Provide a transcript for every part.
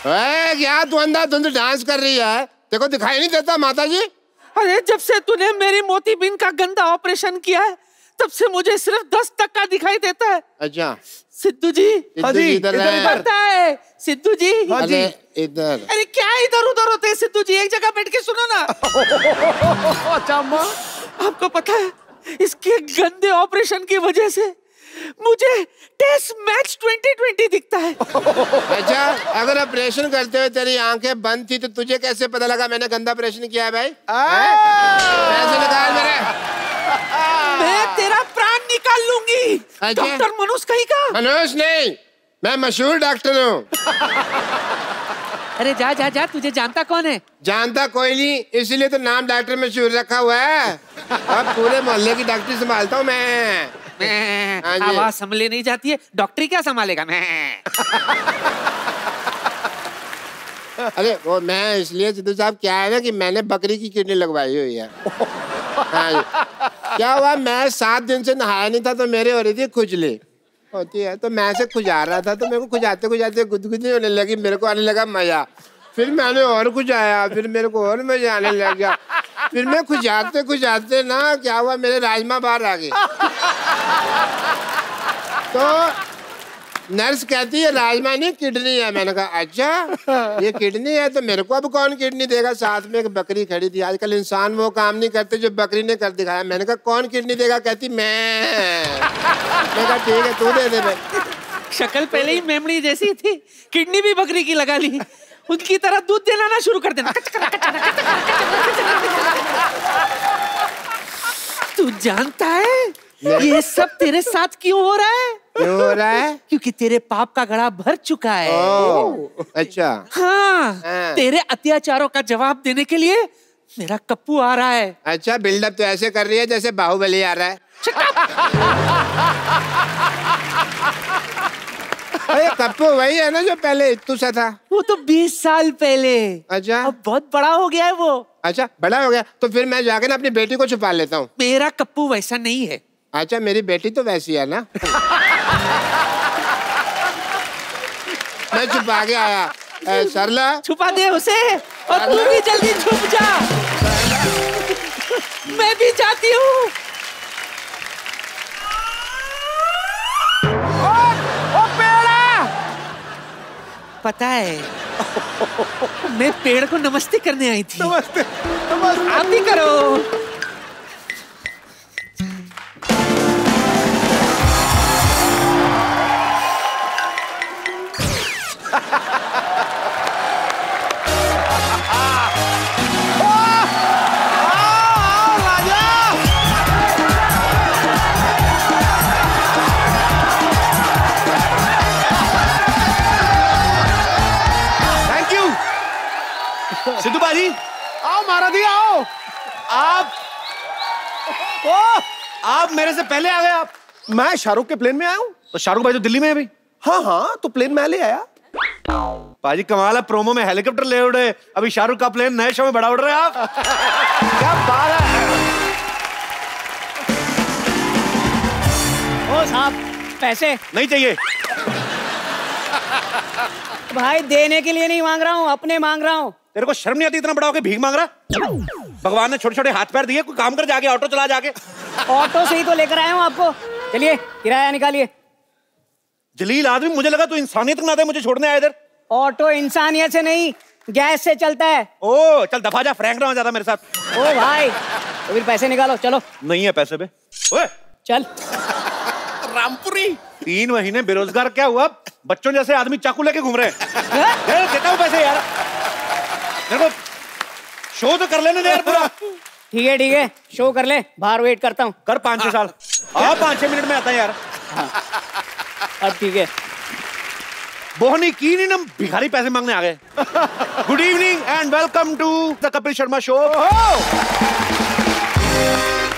क्या तू अंधाधुंध डांस कर रही है? देखो दिखाई नहीं देता माता जी? अरे जब से तूने मेरी मोतीबीन का गंदा ऑपरेशन किया है तब से मुझे सिर्फ 10% दिखाई देता है। अच्छा सिद्धू जी। हाँ जी, इधर पता है सिद्धू जी? हाँ जी इधर। अरे क्या इधर उधर होते हैं सिद्धू जी, एक जगह बैठ के सुनो ना। अच्छा अम्मा, आपको पता है इसके गंदे ऑपरेशन की वजह से मुझे टेस्ट मैच 2020 दिखता है। अच्छा अगर ऑपरेशन करते हुए तेरी आंखें बंद थी तो तुझे कैसे पता लगा मैंने गंदा ऑपरेशन किया है भाई? पैसे निकाल मेरे। मैं तेरा प्राण निकाल लूंगी। डॉक्टर मनोज कहीं का? मनोज नहीं, मैं मशहूर डॉक्टर हूँ। अरे जा जा जा, तुझे जानता कौन है? जानता कोई नहीं, इसीलिए तो नाम डॉक्टर मशहूर रखा हुआ है। अब पूरे मोहल्ले की डॉक्टरी संभालता हूँ मैं। आवाज संभले नहीं जाती है, डॉक्टरी क्या संभालेगा? मैं अरे वो मैं इसलिए सिद्धू साहब, क्या है ना कि मैंने बकरी की किडनी लगवाई हुई है। क्या हुआ, मैं 7 दिन से नहाया नहीं था तो मेरे हो रही थी खुजली होती है, तो मैं से खुजा रहा था तो मेरे को खुजाते खुजाते गुदगुदी होने लगी, मेरे को आने लगा मजा। फिर मैंने और खुजाया, फिर मेरे को और मजा आने लग गया। फिर मैं खुजाते खुजाते ना क्या हुआ, मेरे राजमा बाहर आ गए। तो नर्स कहती है राजमा नहीं किडनी है। मैंने कहा अच्छा ये किडनी है तो मेरे को अब कौन किडनी देगा? साथ में एक बकरी खड़ी थी। आजकल इंसान वो काम नहीं करते जो बकरी ने कर दिखाया। मैंने कहा कौन किडनी देगा? कहती मैं कहा ठीक है तू दे दे भाई। शक्ल पहले ही मेमनी जैसी थी, किडनी भी बकरी की लगा ली। उनकी तरह दूध देना ना शुरू कर देना। तू जानता है ये सब तेरे साथ क्यों हो रहा है? क्यों हो रहा है? क्योंकि तेरे पाप का घड़ा भर चुका है। अच्छा हाँ, तेरे अत्याचारों का जवाब देने के लिए मेरा कप्पू आ रहा है। अच्छा बिल्डअप तो ऐसे कर रही है जैसे बाहुबली आ रहा है। अरे कप्पू वही है ना जो पहले इत्तू सा था? वो तो 20 साल पहले। अच्छा अब बहुत बड़ा हो गया है वो। अच्छा बड़ा हो गया तो फिर मैं जाके ना अपनी बेटी को छुपा लेता हूँ। मेरा कप्पू वैसा नहीं है। अच्छा मेरी बेटी तो वैसी है ना। मैं छुपा के आया। सरला छुपा दे उसे और तू भी जल्दी छुप जा। मैं भी जाती हूँ। पता है मैं पेड़ को नमस्ते करने आई थी। नमस्ते नमस्ते। आप भी करो। सिद्धू बाजी आओ, महाराज आओ। आप मेरे से पहले आ गए। आप मैं शाहरुख के प्लेन में आया हूँ। तो शाहरुख भाई तो दिल्ली में है अभी। हाँ हाँ तो प्लेन मैं ले आया। बाजी कमाल है, प्रोमो में हेलीकॉप्टर ले उड़े, अभी शाहरुख का प्लेन नए शो में बड़ा उड़ रहे हैं आप। क्या बात है। ओ साहब पैसे नहीं चाहिए भाई, देने के लिए नहीं मांग रहा हूँ, अपने मांग रहा हूँ। तेरे को शर्म नहीं आती इतना बड़ा होके भीख मांग रहा? भगवान ने छोटे छोटे हाथ पैर दिए, कोई काम कर जाके ऑटो चला जाके। ऑटो से ही तो लेकर आया हूँ आपको। चलिए किराया निकालिए। जलील आदमी, मुझे लगा तू इंसानियत के नाते मुझे छोड़ने आया इधर। ऑटो इंसानियत से नहीं गैस से चलता है। ओ चल दफा जा, फ्रैंक ना हो ज्यादा मेरे साथ। ओ भाई तो फिर पैसे निकालो। चलो। नहीं है पैसे पे। ओए चल। रामपुरी 3 महीने बेरोजगार क्या हुआ? बच्चों जैसे आदमी चाकू लेके घूम रहे हैं। देता हूँ पैसे यार, मेरे को शो तो कर लेने दे यार पूरा। ठीक है शो कर ले, बाहर वेट करता हूँ। कर 5-6 साल। हाँ 5-6 मिनट में आता है यार। अब ठीक है। बोहनी की नहीं ना, भिखारी पैसे मांगने आ गए। Good evening and welcome to the Kapil Sharma show.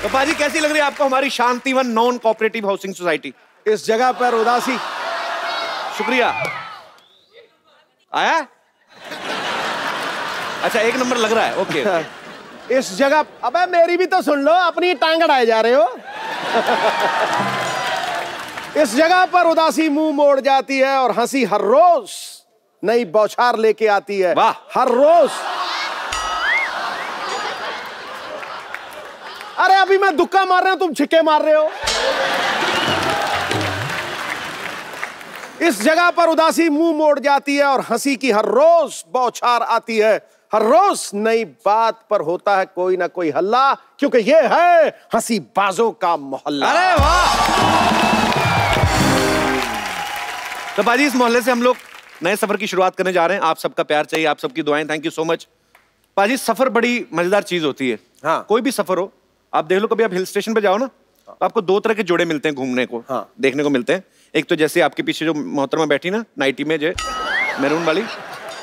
तो बाजी कैसी लग रही है आपको हमारी Shantivan non cooperative housing society? इस जगह पर उदासी। शुक्रिया। आया? अच्छा 1 नंबर लग रहा है। ओके। इस जगह, अबे मेरी भी तो सुन लो, अपनी टांग अड़ाए जा रहे हो। इस जगह पर उदासी मुंह मोड़ जाती है और हंसी हर रोज नई बौछार लेके आती है। वाह। हर रोज। अरे अभी मैं दुक्का मार रहा हूं, तुम छिक्के मार रहे हो। इस जगह पर उदासी मुंह मोड़ जाती है और हंसी की हर रोज बौछार आती है। हर रोज नई बात पर होता है कोई ना कोई हल्ला, क्योंकि ये है हंसी बाजों का मोहल्ला। अरे वाह। तो बाजी इस मोहल्ले से हम लोग नए सफर की शुरुआत करने जा रहे हैं। आप सबका प्यार चाहिए, आप सबकी दुआएं। Thank you so much. बाजी सफर बड़ी मजेदार चीज होती है। हाँ। कोई भी सफर हो, आप देख लो, कभी आप हिल स्टेशन पे जाओ ना, तो आपको दो तरह के जोड़े मिलते हैं घूमने को। हाँ। देखने को मिलते हैं। एक तो जैसे आपके पीछे जो मोहतरमा बैठी ना नाइटी में, जो मैरून वाली,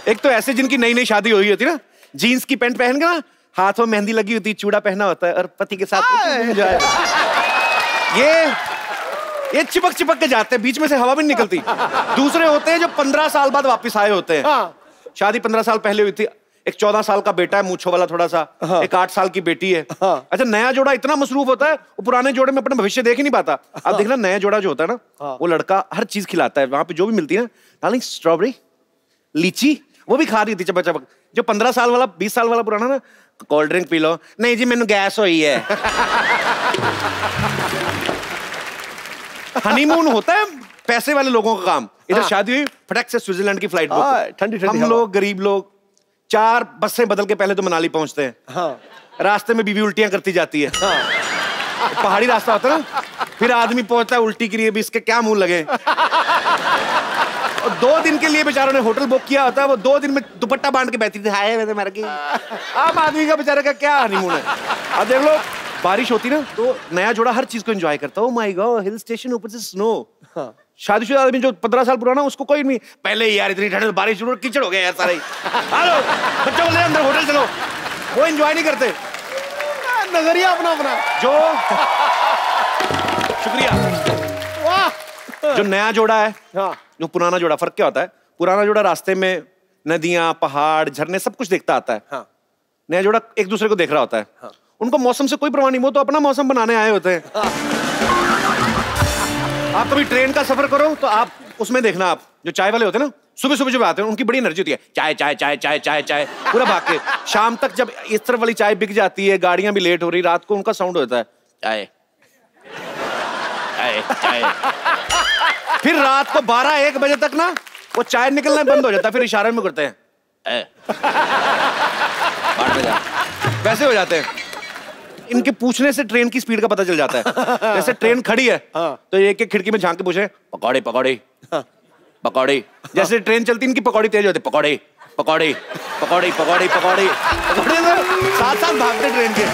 एक तो ऐसे जिनकी नई नई शादी हुई होती है ना, जीन्स की पैंट पहन के ना, हाथ में मेहंदी लगी होती है, चूड़ा पहना होता है और पति के साथ एंजॉय। ये चिपक चिपक के जाते हैं, बीच में से हवा भी नहीं निकलती। दूसरे होते हैं जो 15 साल बाद वापस आए होते हैं। हाँ। शादी 15 साल पहले हुई थी, एक 14 साल का बेटा है मूंछों वाला थोड़ा सा। हाँ। एक 8 साल की बेटी है। हाँ। अच्छा, नया जोड़ा इतना मसरूफ होता है, वो पुराने जोड़े में अपना भविष्य देख ही नहीं पाता। आप देखना, नया जोड़ा जो होता है ना, वो लड़का हर चीज खिलाता है, वहां पे जो भी मिलती है ना, डार्लिंग स्ट्रॉबेरी, लीची, वो भी खा रही थी चपक चपक। जो 15 साल वाला, 20 साल वाला पुराना ना, कोल्ड ड्रिंक पी लो, नहीं जी मैंने गैस हुई है। हनीमून होता है पैसे वाले लोगों का काम। इधर शादी हुई, फटक से स्विट्जरलैंड की फ्लाइट बुक। ठंडी हम लोग गरीब लोग 4 बसें बदल के पहले तो मनाली पहुंचते हैं। हाँ। रास्ते में बीवी उल्टियां करती जाती है। हाँ। पहाड़ी रास्ता होता है ना, फिर आदमी पहुंचता है उल्टी के लिए भी, इसके क्या मुंह लगे। और 2 दिन के लिए बेचारों ने होटल बुक किया होता है, वो 2 दिन में दुपट्टा बांध के बैठी थी, हाय मैं तो मर गई। आम आदमी का बेचारे का क्या हनीमून है। अब देख लो, बारिश होती ना तो नया जोड़ा हर चीज को एंजॉय करता है। Oh my God, hill station, ऊपर से स्नो। हाँ। शादीशुदा आदमी जो 15 साल पुराना, उसको कोई नहीं, पहले यार इतनी ठंड, बारिश शुरू, कीचड़ हो गया यार सारे। हेलो बच्चों को ले अंदर होटल चलो, वो एंजॉय नहीं करते। नजरिया अपना अपना। जो शुक्रिया। वाह। जो नया जोड़ा है, हाँ। जो पुराना जोड़ा, फर्क क्या होता है? पुराना जोड़ा रास्ते में नदियां, पहाड़, झरने सब कुछ देखता आता है। हाँ। नया जोड़ा एक दूसरे को देख रहा होता है। हाँ। उनको मौसम से कोई परवाह नहीं, वो तो अपना मौसम बनाने आए होते हैं। हाँ। आप कभी ट्रेन का सफर करो तो आप उसमें देखना, आप जो चाय वाले होते हैं ना, सुबह सुबह जब आते हैं उनकी बड़ी एनर्जी होती है, चाय चाय चाय चाय चाय चाय पूरा भाग के। शाम तक जब इस तरफ वाली चाय बिक जाती है, गाड़ियां भी लेट हो रही, रात को उनका साउंड होता है चाय चाय चाय। फिर रात को 12-1 बजे तक ना वो चाय निकलना बंद हो जाता है, फिर इशारे में करते हैं वैसे हो जाते हैं। इनके पूछने से ट्रेन की स्पीड का पता चल जाता है। जैसे ट्रेन खड़ी है तो एक एक खिड़की में झांक के पूछे, पकौड़े पकौड़े पकौड़े। जैसे ट्रेन चलती इनकी पकौड़ी तेज होती, पकौड़े पकौड़े पकौड़े पकौड़े पकौड़े पकौड़े, साथ साथ भागते ट्रेन के।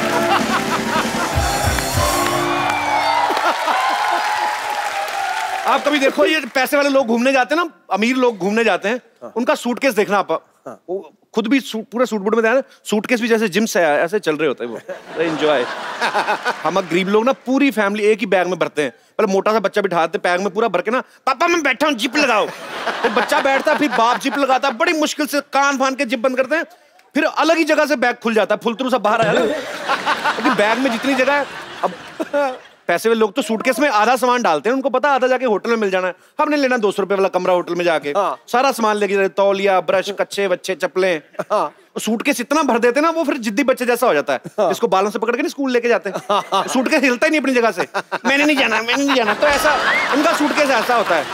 आप कभी देखो, ये पैसे वाले लोग घूमने जाते हैं ना, अमीर लोग घूमने जाते हैं, उनका सूटकेस देखना आप। वो खुद भी पूरा सूट बूट में जाए, सूटकेस भी जैसे जिम से आया ऐसे चल रहे होते हैं वो। एंजॉय। हम गरीब लोग ना पूरी फैमिली एक ही बैग में भरते हैं। पहले मोटा सा बच्चा बिठाते बैग में पूरा भर के ना, पापा मैं बैठा हूँ जिप लगाओ। फिर बच्चा बैठता, फिर बाप जिप लगाता, बड़ी मुश्किल से कान फान के जिप बंद करते हैं, फिर अलग ही जगह से बैग खुल जाता है, फुलतरू सब बाहर आया। क्योंकि बैग में जितनी जगह है, अब पैसे वाले लोग तो सूटकेस में आधा सामान डालते हैं, उनको पता आधा जाके होटल में मिल जाना है। हमने लेना 200 रुपए वाला कमरा होटल में जाके। सारा सामान लेके, तौलिया, ब्रश, कच्चे बच्चे, चप्पलें। सूटकेस इतना भर देते ना, वो फिर जिद्दी बच्चे जैसा हो जाता है, जिसको बालों से पकड़ के नहीं स्कूल लेके जाते हैं। सूटकेस हिलता ही नहीं अपनी जगह से, मैंने नहीं जाना, मैंने नहीं जाना। तो ऐसा उनका सूटकेस ऐसा होता है।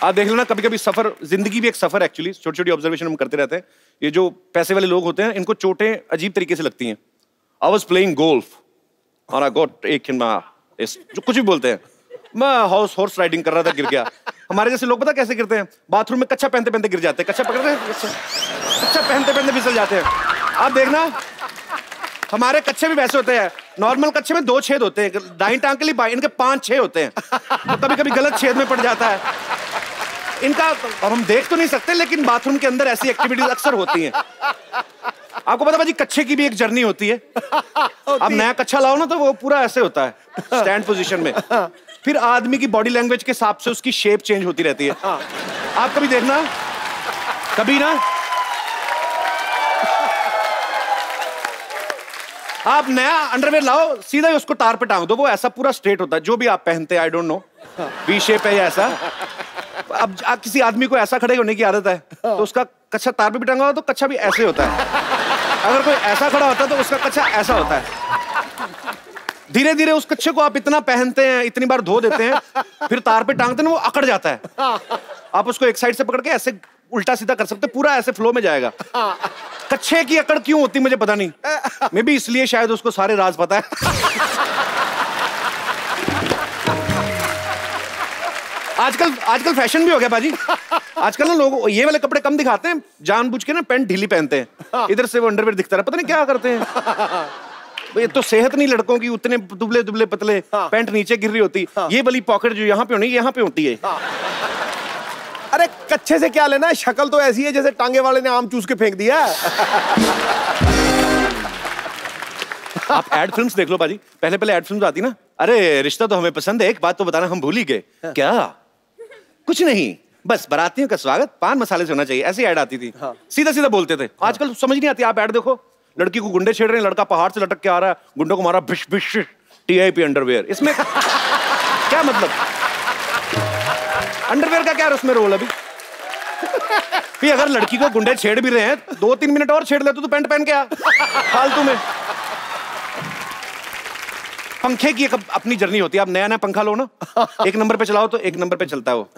आप देख लेना, कभी कभी सफर, जिंदगी भी एक सफर एक्चुअली। छोटी छोटी ऑब्जर्वेशन हम करते रहते हैं। ये जो पैसे वाले लोग होते हैं, इनको चोटें अजीब तरीके से लगती हैं। I was playing golf और I got एक जो कुछ भी बोलते हैं, मैं हॉर्स राइडिंग कर रहा था, गिर गया। हमारे जैसे लोग पता कैसे गिरते हैं? बाथरूम में कच्चा पहनते पहनते गिर जाते हैं, कच्चा पकड़ते हैं, कच्चा पहनते पहनते फिसल जाते हैं। आप देखना, हमारे कच्चे भी वैसे होते हैं। नॉर्मल कच्चे में 2 छेद होते हैं, दाईं टांग के लिए बाईं, इनके 5-6 होते हैं। तो कभी कभी गलत छेद में पड़ जाता है इनका। अब हम देख तो नहीं सकते, लेकिन बाथरूम के अंदर ऐसी एक्टिविटीज अक्सर होती हैं। आपको पता भाजी, कच्चे की भी एक जर्नी होती है। अब नया कच्चा लाओ ना तो वो पूरा ऐसे होता है, स्टैंड पोजीशन में। फिर आदमी की बॉडी लैंग्वेज के हिसाब से उसकी शेप चेंज होती रहती है। आप कभी देखना, कभी ना आप नया अंडरवेयर लाओ, सीधा ही उसको तार पे टांग दो, वो ऐसा पूरा स्ट्रेट होता है। जो भी आप पहनते हैं, I don't know V shape है या ऐसा, अब किसी आदमी को ऐसा खड़े होने की आदत है तो उसका कच्छा तार पे भी टंगा हो तो कच्छा भी ऐसे होता है। अगर कोई ऐसा खड़ा होता है तो उसका कच्छा ऐसा होता है। धीरे धीरे उस कच्छे को आप इतना पहनते हैं, इतनी बार धो देते हैं, फिर तार पे टांगते हैं, वो अकड़ जाता है। आप उसको एक साइड से पकड़ के ऐसे उल्टा सीधा कर सकते, पूरा ऐसे फ्लो में जाएगा। कच्छे की अकड़ क्यों होती मुझे पता नहीं, मे भी इसलिए शायद उसको सारे राज पता है। आजकल फैशन भी हो गया बाजी। आजकल ना लोग ये वाले कपड़े कम दिखाते हैं, जानबूझ के ना पैंट ढीली पहनते हैं, इधर से वो अंडरवेयर दिखता है, पता नहीं क्या करते हैं। ये तो सेहत नहीं लड़कों की, उतने दुबले दुबले पतले, पैंट नीचे गिर रही होती, ये वाली पॉकेट जो यहाँ पे होनी यहाँ पे होती है। अरे कच्चे से क्या लेना है, शक्ल तो ऐसी है जैसे टांगे वाले ने आम चूस के फेंक दिया। आप एड फिल्म्स देख लो बाजी, पहले पहले एड फिल्म्स आती ना, अरे रिश्ता तो हमें पसंद है, एक बात तो बताना हम भूल ही गए। क्या? कुछ नहीं, बस बारातियों का स्वागत पान मसाले से होना चाहिए, ऐसी ऐड आती थी। सीधा सीधा बोलते थे। आजकल समझ नहीं आती, आप ऐड देखो, लड़की को गुंडे छेड़ रहे हैं, लड़का पहाड़ से लटक के आ रहा है, गुंडों को मारा भिश भिश, TIP अंडरवेयर। इसमें क्या मतलब? अंडरवेयर का क्या उसमें रोल अभी? फिर अगर लड़की को गुंडे छेड़ भी रहे हैं, 2-3 मिनट और छेड़ ले तो पैंट पहन के आ फालतू में। पंखे की एक अपनी जर्नी होती है। आप नया नया पंखा लो ना, 1 नंबर पे चलाओ तो 1 नंबर पे चलता है वो,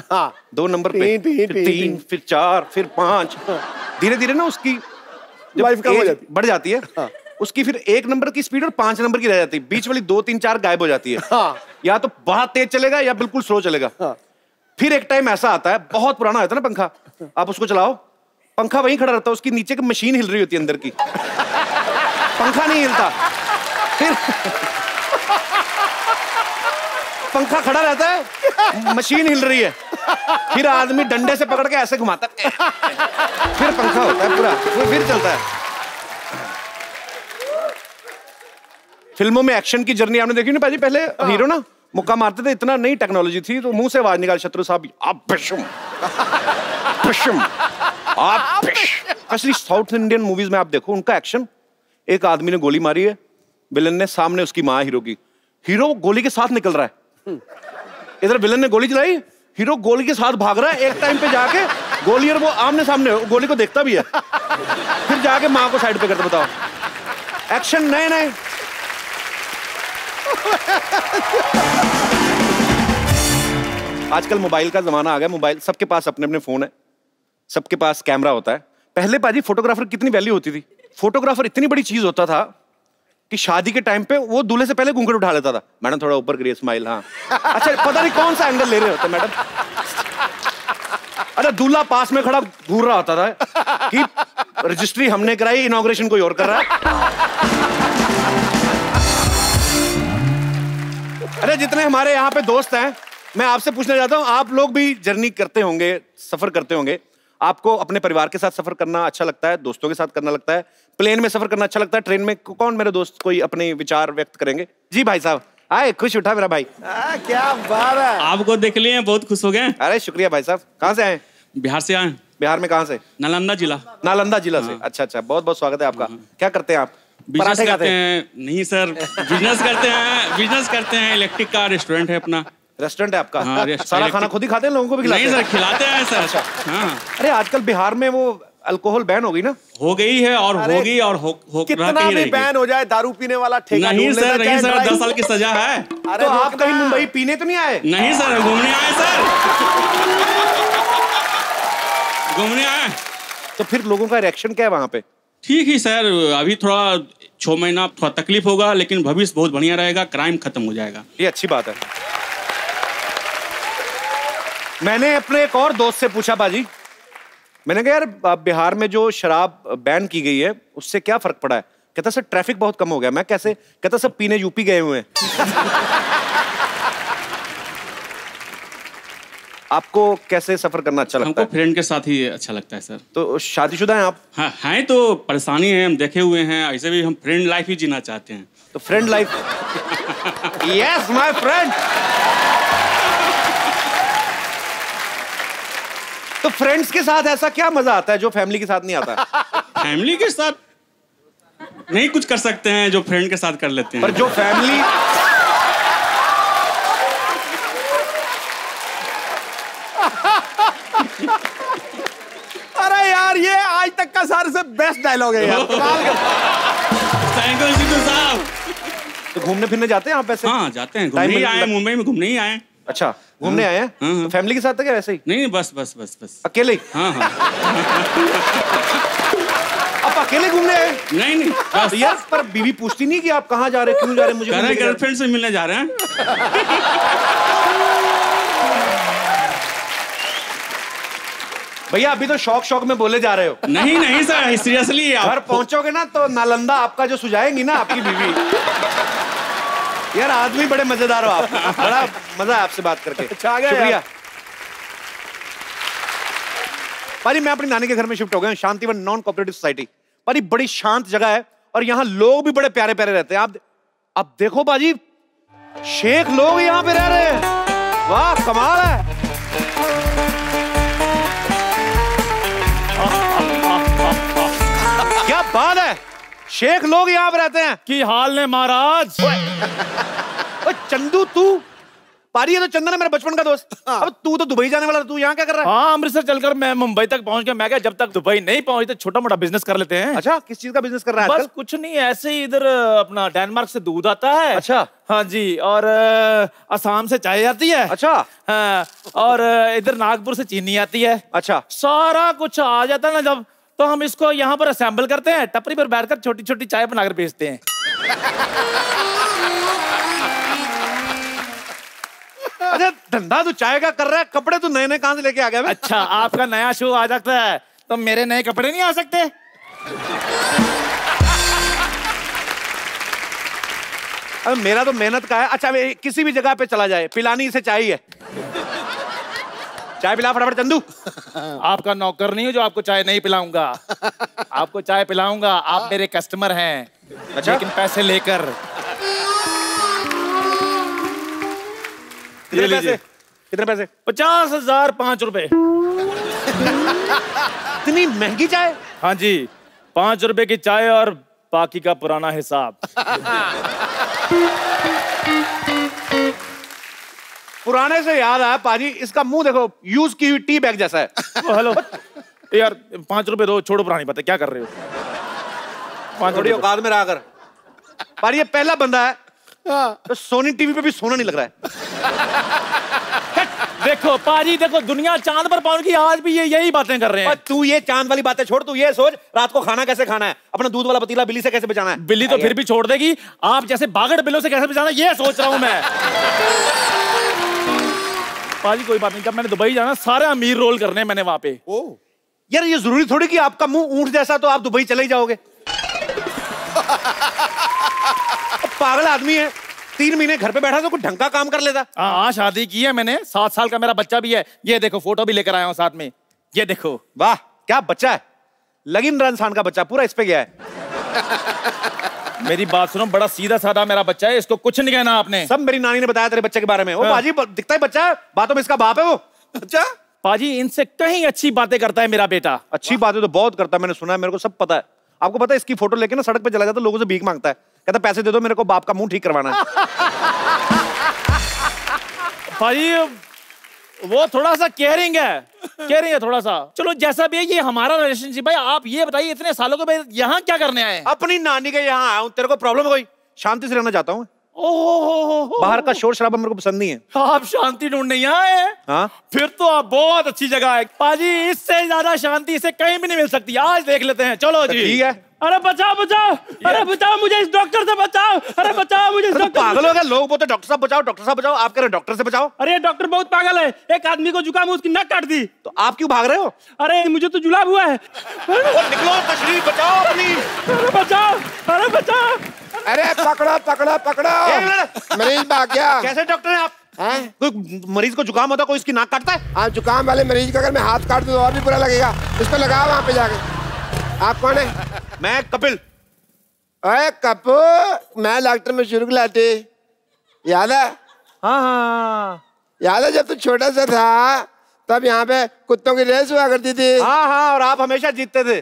2 नंबर पे, फिर 3, फिर 4, फिर 5, धीरे धीरे ना उसकी लाइफ कम हो जाती, बढ़ जाती है। उसकी फिर 1 नंबर की स्पीड और 5 नंबर की रह जाती है, बीच वाली 2, 3, 4 गायब हो जाती है। या तो बहुत तेज चलेगा या बिल्कुल स्लो चलेगा। फिर एक टाइम ऐसा आता है, बहुत पुराना होता है ना पंखा, आप उसको चलाओ, पंखा वहीं खड़ा रहता है, उसकी नीचे की मशीन हिल रही होती है अंदर की, पंखा नहीं हिलता। फिर पंखा खड़ा रहता है, मशीन हिल रही है, फिर आदमी डंडे से पकड़ के ऐसे घुमाता है, फिर पंखा होता है पूरा, फिर चलता है। फिल्मों में एक्शन की जर्नी आपने देखी ना पाजी, पहले हीरो ना मुक्का मारते थे, इतना नई टेक्नोलॉजी थी तो मुंह से आवाज निकाल, शत्रु साहब आप पिशुम पिशुम आप पिश। असली साउथ इंडियन मूवीज में आप देखो उनका एक्शन, एक आदमी ने गोली मारी है, विलन ने, सामने उसकी मां हीरो की, हीरो गोली के साथ निकल रहा है, इधर विलन ने गोली चलाई, हीरो गोली के साथ भाग रहा है, एक टाइम पे जाके गोली और वो आमने सामने, गोली को देखता भी है, फिर जाके मां को साइड पे करते। बताओ, एक्शन नए नए। आजकल मोबाइल का जमाना आ गया, मोबाइल सबके पास अपने अपने फोन है, सबके पास कैमरा होता है। पहले पाजी फोटोग्राफर कितनी वैल्यू होती थी, फोटोग्राफर इतनी बड़ी चीज होता था कि शादी के टाइम पे वो दूल्हे से पहले घूंघट उठा लेता था, मैडम थोड़ा ऊपर करिए स्माइल, हाँ अच्छा पता नहीं कौन सा एंगल ले रहे होते मैडम। अरे दूल्हा पास में खड़ा घूर रहा होता था कि रजिस्ट्री हमने कराई, इनॉग्रेशन कोई और कर रहा है। अरे जितने हमारे यहाँ पे दोस्त हैं, मैं आपसे पूछना चाहता हूँ, आप लोग भी जर्नी करते होंगे, सफर करते होंगे, आपको अपने परिवार के साथ सफर करना अच्छा लगता है, दोस्तों के साथ करना लगता है, प्लेन में सफर करना अच्छा लगता है, ट्रेन में? कौन मेरे दोस्त कोई अपने विचार व्यक्त करेंगे? जी भाई साहब, आए, खुश उठा मेरा भाई। क्या बात है, आपको देख लिए, बहुत खुश हो गए। अरे शुक्रिया भाई साहब, कहाँ से आए? बिहार से आए। बिहार में कहाँ से? नालंदा जिला। नालंदा जिला से, अच्छा अच्छा, बहुत बहुत स्वागत है आपका। क्या करते हैं आप? बिजनेस करते हैं? नहीं सर, बिजनेस करते हैं, इलेक्ट्रिक का रेस्टोरेंट है अपना। रेस्टोरेंट है आपका? हाँ, सारा खाना खुद ही खाते हैं, लोगों को भी खिलाते हैं? नहीं सर, खिलाते हैं सर। हाँ। अरे आजकल बिहार में वो अल्कोहल बैन हो गई ना? हो गई है और होगी और कितना भी बैन हो जाए, दारू पीने वाला ठेका नहीं सर, नहीं सर, 10 साल की सजा है। अरे तो आप कहीं मुंबई पीने तो नहीं आए? नहीं सर, घूमने आए सर, घूमने आए। तो फिर लोगों का रिएक्शन क्या है वहां पे? ठीक ही सर, अभी थोड़ा 6 महीना थोड़ा तकलीफ होगा, लेकिन भविष्य बहुत बढ़िया रहेगा, क्राइम खत्म हो जाएगा। ये अच्छी बात है। मैंने अपने एक और दोस्त से पूछा बाजी, मैंने कहा यार बिहार में जो शराब बैन की गई है उससे क्या फर्क पड़ा है? कहता सर ट्रैफिक बहुत कम हो गया। मैं कैसे? कहता सब पीने यूपी गए हुए हैं। आपको कैसे सफर करना अच्छा लगता है? हमको फ्रेंड के साथ ही अच्छा लगता है सर। तो शादीशुदा हैं आप? हाँ हैं, तो परेशानी है, हम देखे हुए हैं, ऐसे भी हम फ्रेंड लाइफ ही जीना चाहते हैं। तो friend life yes my friend. तो फ्रेंड्स के साथ ऐसा क्या मजा आता है जो फैमिली के साथ नहीं आता? फैमिली के साथ नहीं कुछ कर सकते हैं जो फ्रेंड के साथ कर लेते हैं। पर जो फैमिली आज तक का सारे से बेस्ट डायलॉग है यार। कमाल का। थैंक यू सिद्धू साहब। तो घूमने फिरने जाते हैं आप ऐसे? हाँ जाते हैं, घूमने ही आए, मुंबई में घूमने ही आए। अच्छा, घूमने आए हैं? तो फैमिली के साथ था क्या वैसे ही? नहीं, बस अकेले ही? हाँ। आप अकेले घूमने आए? नहीं बस यार, पर बीवी पूछती नहीं कि आप कहाँ जा रहे हैं, क्यों जा रहे हैं? मुझे गर्लफ्रेंड से मिलने जा रहे हैं। भैया अभी तो शौक में बोले जा रहे हो। नहीं सर, सीरियसली। घर पहुंचोगे ना तो नालंदा आपका जो सुझाएंगी ना आपकी बीवी। यार आदमी बड़े मजेदार हो आप, बड़ा मजा है आपसे बात करके। शुक्रिया पाजी। मैं अपनी नानी के घर में शिफ्ट हो गया हूँ, शांतिवन नॉन कोऑपरेटिव सोसाइटी। पाजी बड़ी शांत जगह है और यहाँ लोग भी बड़े प्यारे प्यारे रहते हैं। आप देखो पाजी, शेख लोग यहाँ पे रह रहे हैं। वाह कमाल है। क्या बात है, शेख लोग यहाँ पे रहते हैं। की हाल है महाराज? चंदू तू पारी है तो चंदन है मेरा बचपन का दोस्त। अब तू तो दुबई जाने वाला, तू यहाँ क्या कर रहा है? हाँ, अमृतसर चलकर मैं मुंबई तक पहुंच गया। मैं क्या, जब तक दुबई नहीं पहुंचे तो छोटा मोटा बिजनेस कर लेते हैं। अच्छा, किस चीज का बिजनेस कर रहा है? बस कुछ नहीं, ऐसे ही इधर अपना डेनमार्क से दूध आता है। अच्छा। हाँ जी, और असम से चाय आती है। अच्छा। हाँ, और इधर नागपुर से चीनी आती है। अच्छा। सारा कुछ आ जाता है ना जब, तो हम इसको यहाँ पर असेंबल करते हैं, टपरी पर बैठकर छोटी छोटी चाय बनाकर बेचते हैं। अच्छा, धंधा तो चाय का कर रहा है, कपड़े तो नए नए कहां से लेके आ गया? अच्छा, आपका नया शो आ जाता है तो मेरे नए कपड़े नहीं आ सकते? अब मेरा तो मेहनत का है। अच्छा, किसी भी जगह पे चला जाए, पिलानी से चाय है। चाय पिला फटाफट चंदू। आपका नौकर नहीं हो जो आपको चाय नहीं पिलाऊंगा। आपको चाय पिलाऊंगा, आप मेरे कस्टमर हैं। अच्छा? लेकिन पैसे लेकर। कितने पैसे? कितने पैसे? 50,000 5 रुपए। इतनी महंगी चाय? हाँ जी, 5 रुपए की चाय और बाकी का पुराना हिसाब। पुराने से याद आया पाजी, इसका मुंह देखो, यूज की हुई टी बैग जैसा है। हेलो यार, 5 रुपए दो, छोड़ो पुरानी बातें, क्या कर रहे हो? 5 थोड़ी औकात में रहा कर। पर ये पहला बंदा है तो सोनी टीवी पे भी सोना नहीं लग रहा है। देखो पाजी, देखो दुनिया चांद पर पहुंच गई, आज भी ये यही बातें कर रहे हैं। तू ये चांद वाली बातें छोड़, तू ये सोच रात को खाना कैसे खाना है, अपना दूध वाला पतीला बिल्ली से कैसे बचाना है। बिल्ली तो फिर भी छोड़ देगी, आप जैसे बागड़ बिल्लों से कैसे बचाना, ये सोच रहा हूं मैं। पाजी कोई बात नहीं, जब मैंने दुबई जाना, सारे अमीर रोल करने मैंने वहां पे। यार ये जरूरी थोड़ी कि आपका मुंह ऊंट जैसा तो आप दुबई चले ही जाओगे। पागल आदमी है, 3 महीने घर पे बैठा तो कुछ ढंग का काम कर लेता। हाँ, शादी की है मैंने, 7 साल का मेरा बच्चा भी है। ये देखो, फोटो भी लेकर आया हूँ साथ में, ये देखो। वाह क्या बच्चा है, लगीन इंसान का बच्चा, पूरा इस पे गया है। मेरी बात सुनो, बड़ा सीधा साधा मेरा बच्चा है, इसको कुछ नहीं कहना आपने। सब मेरी नानी ने बताया तेरे बच्चे के बारे में। वो बाजी दिखता है बच्चा है, बातों में इसका बाप है वो। अच्छा पाजी, इनसे कहीं अच्छी बातें करता है मेरा बेटा। अच्छी बातें तो बहुत करता है, मैंने सुना है, मेरे को सब पता है। आपको पता है, इसकी फोटो लेके ना सड़क पे चला जाता, लोगों से भीख मांगता है, कहता पैसे दे दो, मेरे को बाप का मुंह ठीक करवाना है। भाई वो थोड़ा सा केयरिंग है थोड़ा सा। चलो जैसा भी है, ये हमारा रिलेशनशिप है। आप ये बताइए, इतने सालों के बाद यहाँ क्या करने आए? अपनी नानी के यहाँ आया हूँ। तेरे को प्रॉब्लम है कोई? शांति से रहना चाहता हूँ। ओहो, बाहर का शोर शराबा मेरे को पसंद नहीं है। आप शांति ढूंढने यहाँ आए? हाँ? फिर तो आप बहुत अच्छी जगह है पाजी, इससे ज्यादा शांति इसे कहीं भी नहीं मिल सकती। आज देख लेते हैं, चलो जी। ठीक है। अरे बचाओ, अरे बचाओ मुझे, इस डॉक्टर से बचाओ। अरे बचाओ मुझे, इस डॉक्टर। पागल हो गए लोग, बोलते डॉक्टर साहब बचाओ, डॉक्टर साहब बचाओ। आप कह रहे डॉक्टर से बचाओ? अरे डॉक्टर बहुत पागल है, एक आदमी को जुकाम, उसकी नक काट दी। तो आप क्यों भाग रहे हो? अरे मुझे तो जुलाब हुआ है। निकलो, तशरीफ बचाओ अपनी। अरे बचाओ, अरे बचाओ। अरे पकड़ो मरीज भाग गया। कैसे डॉक्टर हैं आप? कोई मरीज को जुकाम होता, कोई इसकी नाक काटता है? हाँ, जुकाम वाले मरीज का अगर मैं हाथ काट दूं तो और भी बुरा लगेगा। इसको लगाओ वहां पे जाके। आप कौन है? मैं कपिल। अरे कपू, मैं डॉक्टर में शुरू लाटे, याद है? हाँ, याद है जब तू छोटा सा था तब यहाँ पे कुत्तों की रेस हुआ करती थी। हाँ, और आप हमेशा जीतते थे।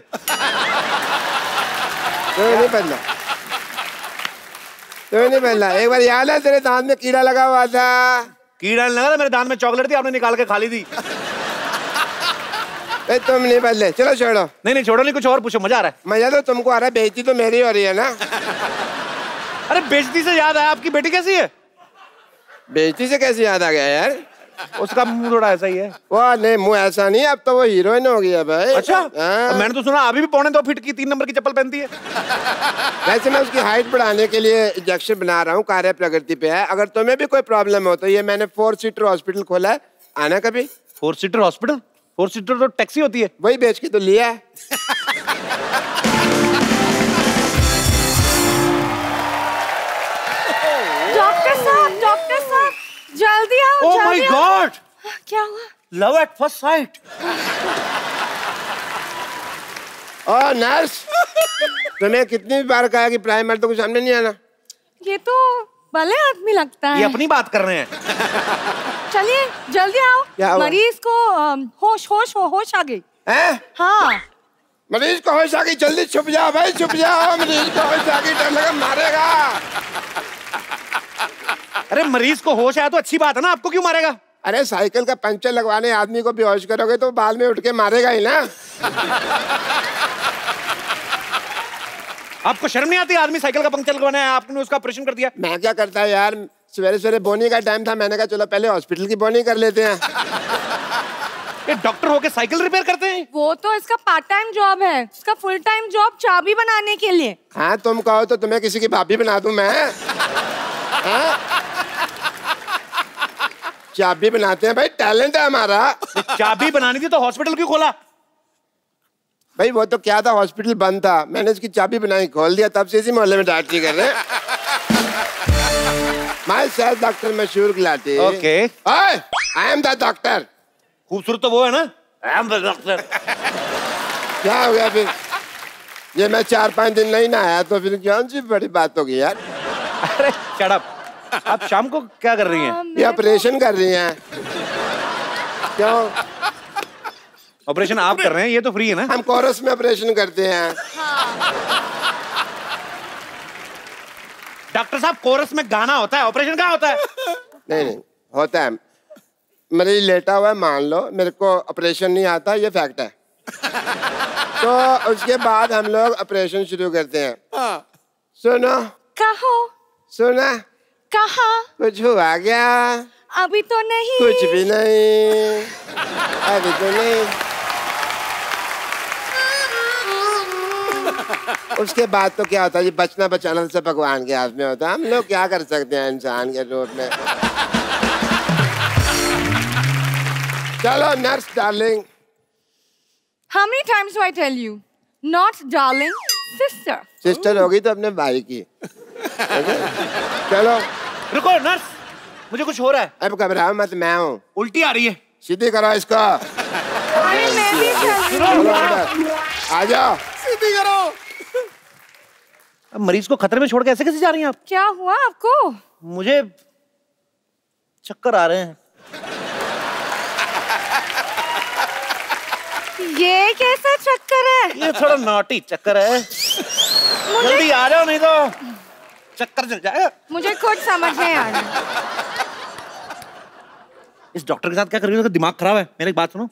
तो नहीं पहला एक बार याद है, तेरे दांत में कीड़ा लगा हुआ था। कीड़ा लगा था मेरे दांत में, चॉकलेट थी, आपने निकाल के खा ली थी। तुम नहीं बदले, चलो छोड़ो। नहीं छोड़ो नहीं, कुछ और पूछो, मजा आ रहा है। मजा तो तुमको आ रहा है, बेइज्जती तो मेरी हो रही है ना। अरे बेइज्जती से याद आया, आपकी बेटी कैसी है? बेइज्जती से कैसे याद आ गया यार? उसका मुंह थोड़ा ऐसा ही है। वाह नहीं, मुंह ऐसा नहीं, अब तो वो हीरोइन हो गई है भाई। अच्छा, मैंने तो सुना अभी भी 2.25 फीट की 3 नंबर की चप्पल पहनती है। वैसे मैं उसकी हाइट बढ़ाने के लिए इंजेक्शन बना रहा हूँ, कार्य प्रगति पे है। अगर तुम्हें भी कोई प्रॉब्लम हो तो ये मैंने 4 सीटर हॉस्पिटल खोला है, आना कभी। 4 सीटर हॉस्पिटल? 4 सीटर तो टैक्सी होती है। वही बेच के तो लिया है। डॉक्टर साहब जल्दी आओ। ओह माय गॉड, क्या हुआ? Love at first sight. Oh nurse, तुम्हें कितनी बार कहा कि प्राइमर तो कुछ सामने नहीं आना। ये तो भले आदमी लगता है। ये अपनी बात कर रहे हैं। चलिए जल्दी आओ, मरीज को होश आ गई। हाँ, मरीज को होश आ गई, जल्दी छुप जाओ भाई, छुप जाओ। मरीज को होश आ गई, डर लगा मारेगा। अरे मरीज को होश आया तो अच्छी बात है ना, आपको क्यों मारेगा? अरे साइकिल का पंचर लगवाने आदमी को बेहोश करोगे तो बाद में उठ के मारेगा ही ना। आपको शर्म नहीं आती? आदमी साइकिल का पंचर लगवाना है, आपने उसका ऑपरेशन कर दिया। मैं क्या करता है यार, सवेरे सवेरे बोनी का टाइम था, मैंने कहा चलो पहले हॉस्पिटल की बोनी कर लेते हैं। ये डॉक्टर होके साइकिल रिपेयर करते हैं? वो तो इसका पार्ट टाइम जॉब है, इसका फुल टाइम जॉब चाबी बनाने के लिए। हाँ तुम कहो तो तुम्हें किसी की भाभी बना दूं मैं। चाबी बनाते हैं भाई, टैलेंट है हमारा। चाबी बनानी थी तो हॉस्पिटल क्यों खोला? भाई वो तो क्या था, हॉस्पिटल बंद था, मैंने इसकी चाबी बनाई, खोल दिया, तब से इसी मोहल्ले में डॉक्टरी कर रहे हैं। माय सेल्फ डॉक्टर मशहूर Gulati. Okay, I am the doctor. खूबसूरत तो वो है ना, आई एम द डॉक्टर। क्या हो गया फिर? ये मैं 4-5 दिन नहीं ना आया तो फिर कौन सी बड़ी बात होगी यार। अरे शट अप, आप शाम को क्या कर रही हैं? ये ऑपरेशन कर रही हैं। क्यों? ऑपरेशन आप कर रहे हैं, ये तो फ्री है ना। हम कोरस में ऑपरेशन करते हैं। डॉक्टर साहब, कोरस में गाना होता है, ऑपरेशन क्या होता है? नहीं होता है। मरीज लेटा हुआ है, मान लो मेरे को ऑपरेशन नहीं आता, ये फैक्ट है। तो उसके बाद हम लोग ऑपरेशन शुरू करते हैं। सुनो। कहो। सुना। कहा। कुछ हुआ क्या? अभी तो नहीं। कुछ भी नहीं, अभी तो नहीं। उसके बाद तो क्या होता है, ये बचना बचाना सब भगवान के हाथ में होता है। हम लोग क्या कर सकते हैं इंसान के रूप में। चलो nurse darling. How many times do I tell you? Not darling, sister. Sister होगी तो अपने भाई की। चलो रुको नर्स, मुझे कुछ हो रहा है। अब घबराओ मत, मैं हूँ। उल्टी आ रही है। सीधी करो इसको। अरे मैं भी चल। आ जाओ। सीधी करो। अब मरीज को खतरे में छोड़ के ऐसे कैसे जा रही हैं आप? क्या हुआ आपको? मुझे चक्कर आ रहे हैं। ये कैसा चक्कर है? ये थोड़ा नॉटी चक्कर है। जल्दी आ जाओ नहीं तो चक्कर चल जाएगा। मुझे कुछ समझ नहीं आ रहा। इस डॉक्टर के साथ क्या कर रही हो? दिमाग खराब है। मेरी बात सुनो,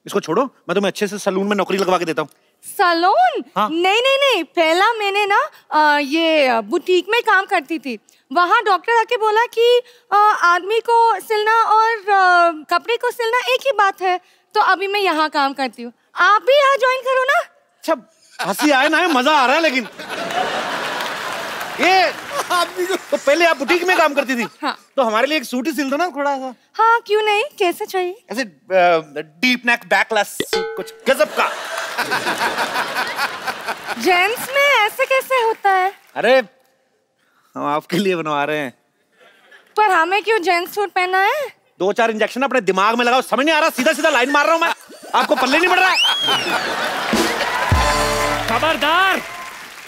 इसको छोड़ो, मैं तुम्हें अच्छे से सलून में नौकरी लगवा के देता हूँ। सलून? हाँ? नहीं, पहला मैंने ना ये बुटीक में काम करती थी। वहाँ डॉक्टर आके बोला कि आदमी को सिलना और कपड़े को सिलना एक ही बात है, तो अभी मैं यहाँ काम करती हूँ। आप भी यहाँ ज्वाइन करो ना। अच्छा, हंसी आए ना, मजा आ रहा है। लेकिन ये तो पहले आप बुटीक में काम करती थी। हाँ। तो हमारे लिए एक सूट ही सिल दो ना थोड़ा सा। हाँ क्यों नहीं, कैसे चाहिए? ऐसे डीप नेक बैकलेस कुछ गजब का। जेंट्स में ऐसे कैसे होता है? अरे हम आपके लिए बनवा रहे हैं। पर हमें क्यों जेंट्स सूट पहना है? 2-4 इंजेक्शन अपने दिमाग में लगाओ। समझ नहीं आ रहा, सीधा सीधा लाइन मार रहा हूँ मैं, आपको पल्ले नहीं पड़ रहा है। खबरदार,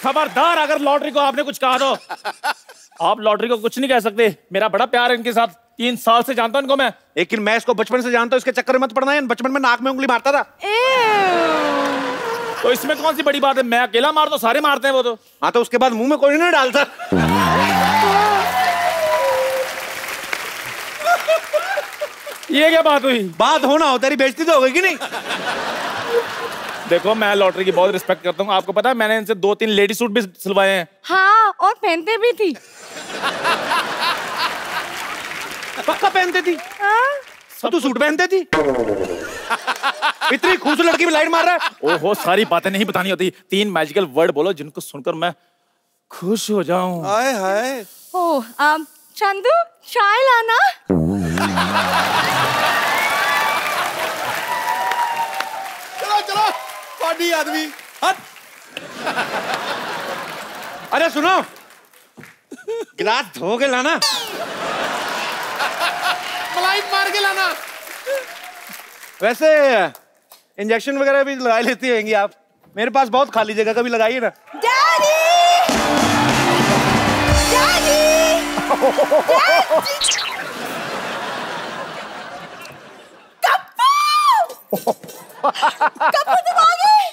खबरदार, अगर लॉटरी को आपने कुछ कहा तो आप लॉटरी को कुछ नहीं कह सकते। मेरा बड़ा प्यार है इनके साथ, 3 साल से जानता हूं इनको मैं। लेकिन मैं इसको बचपन से जानता हूं, इसके चक्कर में मत पड़ना है। बचपन में नाक में उंगली मारता था। तो इसमें कौन सी बड़ी बात है? मैं अकेला मार दो, सारे मारते हैं वो तो। हाँ तो उसके बाद मुंह में कोई नहीं डालता। ये क्या बात हुई? बात होना हो, तेरी बेइज्जती तो हो गई कि नहीं? देखो मैं लॉटरी की बहुत रिस्पेक्ट करता हूँ, आपको पता है मैंने इनसे 2-3 लेडी सूट भी सिलवाए हैं। हाँ, और पहनते भी थी। पक्का पहनती थी? हाँ? सब तू सूट पहनती थी? इतनी खूबसूरत लड़की में लाइन मार रहा है? ओहो, सारी बातें नहीं बतानी होती। 3 मैजिकल वर्ड बोलो जिनको सुनकर मैं खुश हो जाऊं। हाय हाय। ओह, चंदू चाय लाना। चलो चलो, पार्टी आदमी हट। अरे सुनो, गिलास धो के लाना, मलाई मार के लाना। वैसे इंजेक्शन वगैरह भी लगा लेती होंगी आप, मेरे पास बहुत खाली जगह, कभी लगाइए ना। डैडी! डैडी! कप्पू! कप्पू तुम आ गए?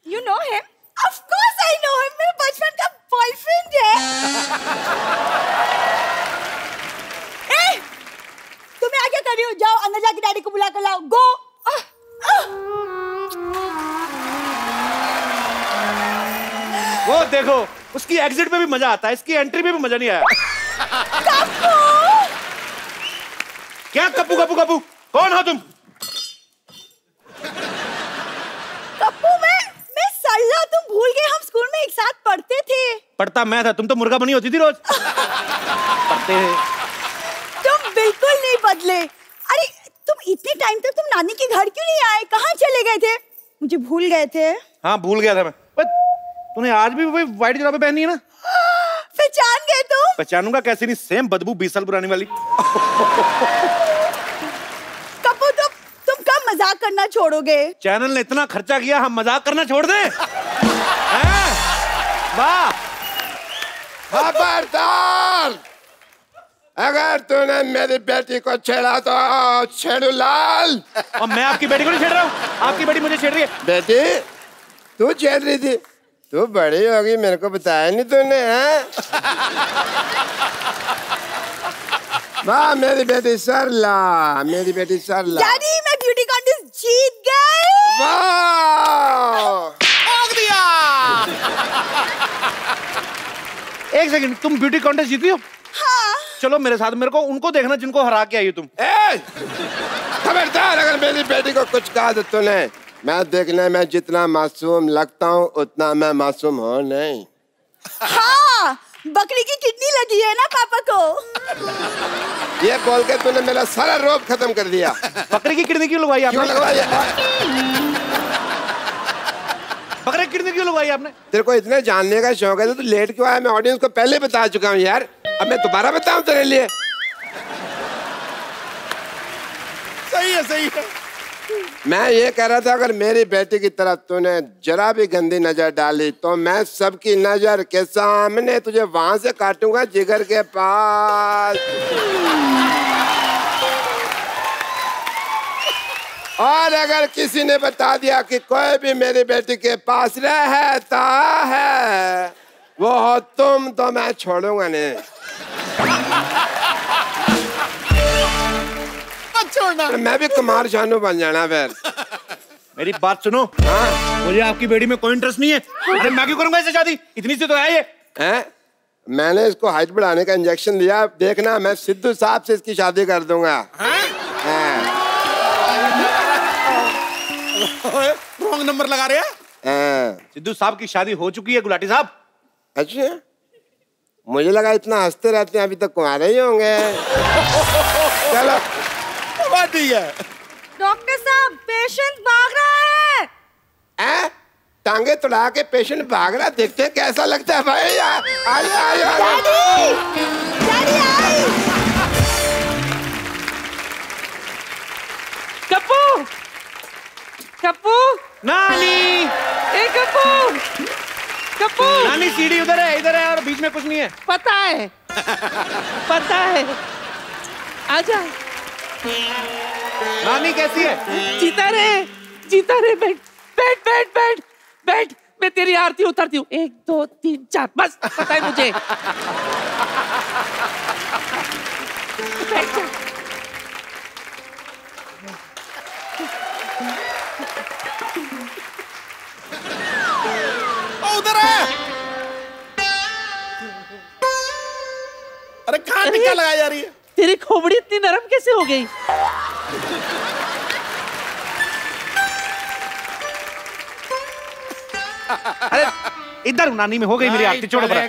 You know him? Of course I know him. मेरे बचपन का बॉयफ्रेंड है। तुम्हें आगे कर रही हो, जाओ अंदर जाके डैडी को बुला कर लाओ। गो। वो देखो, उसकी एग्जिट पे भी मजा आता है, इसकी एंट्री में भी मजा नहीं आया। कप्पू! क्या कप्पू कप्पू कप्पू? कौन हो तुम? कप्पू मैं सल्ला, तुम भूल गए हम स्कूल में एक साथ पढ़ते थे। पढ़ता मैं था, तुम तो मुर्गा बनी होती थी रोज। पढ़ते हैं। तुम बिल्कुल नहीं बदले। अरे तुम इतने टाइम तक तुम नानी के घर क्यों नहीं आए? कहाँ चले गए थे? मुझे भूल गए थे? हाँ भूल गया था मैं। तूने आज भी वही व्हाइट जुराबे पहनी है ना? पहचान गए तुम? पहचानूंगा कैसे नहीं, सेम बदबू 20 साल पुरानी वाली। कप्पू तुम कब मजाक करना छोड़ोगे? चैनल ने इतना खर्चा किया, हम मजाक करना छोड़ दें? वाह! खबरदार! अगर तूने मेरी बेटी को छेड़ा तो छेड़ू लाल। और मैं आपकी बेटी को नहीं छेड़ रहा हूँ, आपकी बेटी मुझे छेड़ रही है। बेटी, तू छेड़ रही थी? तू बड़ी होगी, मेरे को बताया नहीं तूने, हैं? वाह मेरी बेटी सरला, मेरी बेटी सरला। डैडी मैं ब्यूटी कॉन्टेस्ट जीत गई। वाह! ठोक दिया। एक सेकंड, तुम ब्यूटी कॉन्टेस्ट जीती हो? हाँ। चलो मेरे साथ, मेरे को उनको देखना जिनको हरा के आई हो तुम। खबरदार, अगर मेरी बेटी को कुछ कहा तो तूने, मैं देखने में जितना मासूम लगता हूँ उतना मैं मासूम हूँ नहीं। हाँ, बकरी की किडनी लगी है ना पापा को। ये बोल के तूने मेरा सारा रोब खत्म कर दिया। बकरी की किडनी क्यों लगवाई आपने? क्यों लगवाई? बकरी की किडनी क्यों लगवाई आपने? तेरे को इतने जानने का शौक है तो तू लेट क्यों आया? मैं ऑडियंस को पहले बता चुका हूँ यार, अब मैं दोबारा बताऊँ तेरे लिए? सही है सही है। मैं ये कह रहा था, अगर मेरी बेटी की तरफ तूने जरा भी गंदी नजर डाली तो मैं सबकी नजर के सामने तुझे वहां से काटूंगा, जिगर के पास। और अगर किसी ने बता दिया कि कोई भी मेरी बेटी के पास रहता है वो हो तुम, तो मैं छोड़ूंगा नहीं। छोड़ना। मैं भी कुमार शानू बन जाना फिर। मेरी बात सुनो। हाँ? मुझे आपकी बेटी में कोई इंटरेस्ट नहीं है। अरे मैं क्यों करूंगा इससे शादी? इतनी सी तो है ये। हैं? मैंने इसको हाइट बढ़ाने का इंजेक्शन लिया, देखना मैं सिद्धू साहब से इसकी शादी कर दूंगा। रॉन्ग नंबर लगा रहे हैं। सिद्धू साहब की शादी हो चुकी है गुलाटी साहब। अच्छा, मुझे लगा इतना हंसते रहते हैं, अभी तक कुंवारे ही होंगे। चलो ठीक है। डॉक्टर साहब, पेशेंट भाग रहा है। टांगे तुड़ा के पेशेंट भाग रहा, देखते कैसा लगता है भाई? आइए। Daddy I. कप्पू, कप्पू, नानी, ए कप्पू, कप्पू। नानी सीढ़ी उधर है, इधर है, और बीच में कुछ नहीं है। पता है, पता है। आजा। नानी कैसी है? जीता रे, बैठ बैठ बैठ बैठ बैठ, मैं तेरी आरती उतारती हूँ। 1 2 3 4, बस पता है मुझे। बैठ जा। उधर है। अरे कहाँ टिक्का लगाई जा रही है? तेरी खोपड़ी इतनी नरम कैसे हो गई? अरे इधर नानी में हो गई मेरी आरती, छोड़ो बड़ा।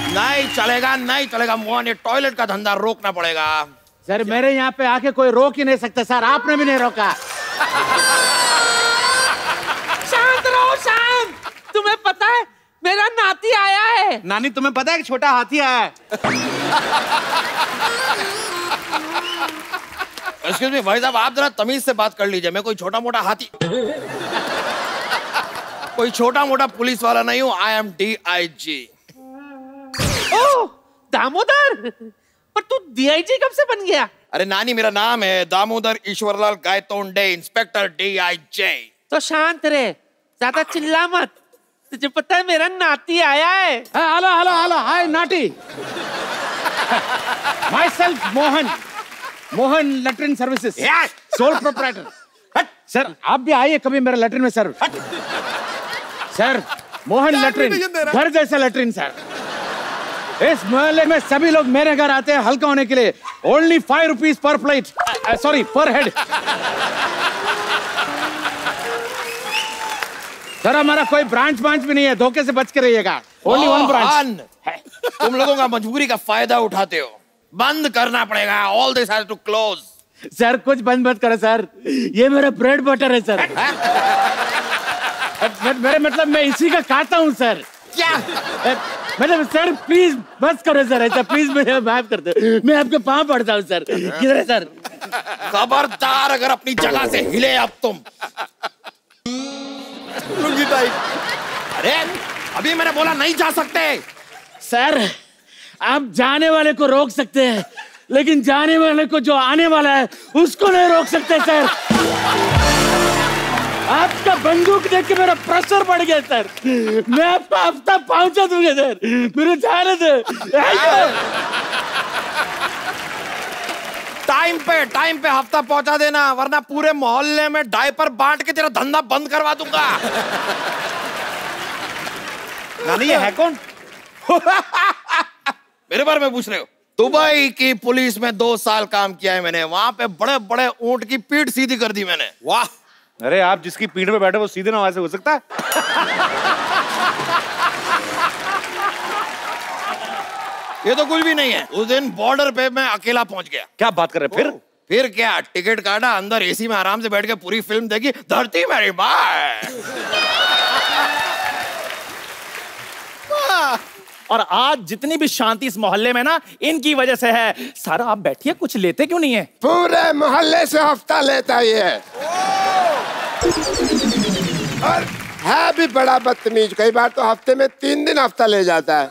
नहीं चलेगा, नहीं चलेगा मोहन, ये टॉयलेट का धंधा रोकना पड़ेगा। सर मेरे यहाँ पे आके कोई रोक ही नहीं सकता सर, आपने भी नहीं रोका। शांत रहो, शांत। तुम्हें पता है मेरा नाती आया है। नानी तुम्हें पता है कि छोटा हाथी आया है? एक्सक्यूज मी भाई साहब, आप जरा तमीज से बात कर लीजिए। मैं कोई छोटा मोटा हाथी, कोई छोटा मोटा पुलिस वाला नहीं हूँ। I am DIG। ओह दामोदर, पर तू DIG कब से बन गया? अरे नानी, मेरा नाम है दामोदर ईश्वरलाल गायतोंडे, इंस्पेक्टर DIG। तो शांत रहे, ज्यादा चिल्ला मत। तुझे पता है मेरा नाती आया है। Hello hello hello, hi naughty. Myself Mohan, Mohan latrine services, sole proprietor. Sir आप भी आइए कभी मेरे लेटरिन में सर। सर मोहन लेटरिन, घर जैसा लेटरिन सर। इस मोहल्ले में सभी लोग मेरे घर आते हैं हल्का होने के लिए। Only 5 rupees per plate, sorry पर हेड। सर हमारा कोई ब्रांच भी नहीं है, धोखे से बच के रहिएगा। Only 1 branch. तुम लोगों का मजबूरी का फायदा उठाते हो, बंद करना पड़ेगा। All this has to close. Sir कुछ बंद मत करो सर, ये मेरा ब्रेड बटर है सर। मेरे मतलब मैं इसी का खाता हूँ सर। क्या मतलब सर प्लीज बस करो सर, ऐसा प्लीज मुझे माफ कर दो, मैं आपके पाँव पड़ता हूँ सर। किधर है सर? खबरदार अगर अपनी जगह से हिले अब तुम। लुंगी टाइट। अरे अभी मैंने बोला नहीं जा सकते। सर आप जाने वाले को रोक सकते हैं, लेकिन जाने वाले को जो आने वाला है उसको नहीं रोक सकते सर। आपका बंदूक देख के मेरा प्रेशर बढ़ गया सर। मैं आपका हफ्ता पहुंचा दूंगा सर, मेरे जाने दो। टाइम पे हफ्ता पहुंचा देना, वरना पूरे मोहल्ले में डायपर बांट के तेरा धंधा बंद करवा दूंगा। नानी ये है कौन? मेरे बारे में पूछ रहे हो? दुबई की पुलिस में 2 साल काम किया है मैंने। वहां पे बड़े बड़े ऊंट की पीठ सीधी कर दी मैंने। वाह। अरे आप जिसकी पीठ पे बैठे वो सीधे ना वैसे हो सकता है? ये तो कुछ भी नहीं है। उस दिन बॉर्डर पे मैं अकेला पहुंच गया। क्या बात कर रहे? फिर क्या, टिकट काटा, अंदर AC में आराम से बैठ के पूरी फिल्म देखी, धरती मेरी माँ। और आज जितनी भी शांति इस मोहल्ले में ना, इनकी वजह से है। सर आप बैठिए, कुछ लेते क्यों नहीं है? पूरे मोहल्ले से हफ्ता लेता ही है। और है भी बड़ा बदतमीज, कई बार तो हफ्ते में 3 दिन हफ्ता ले जाता है।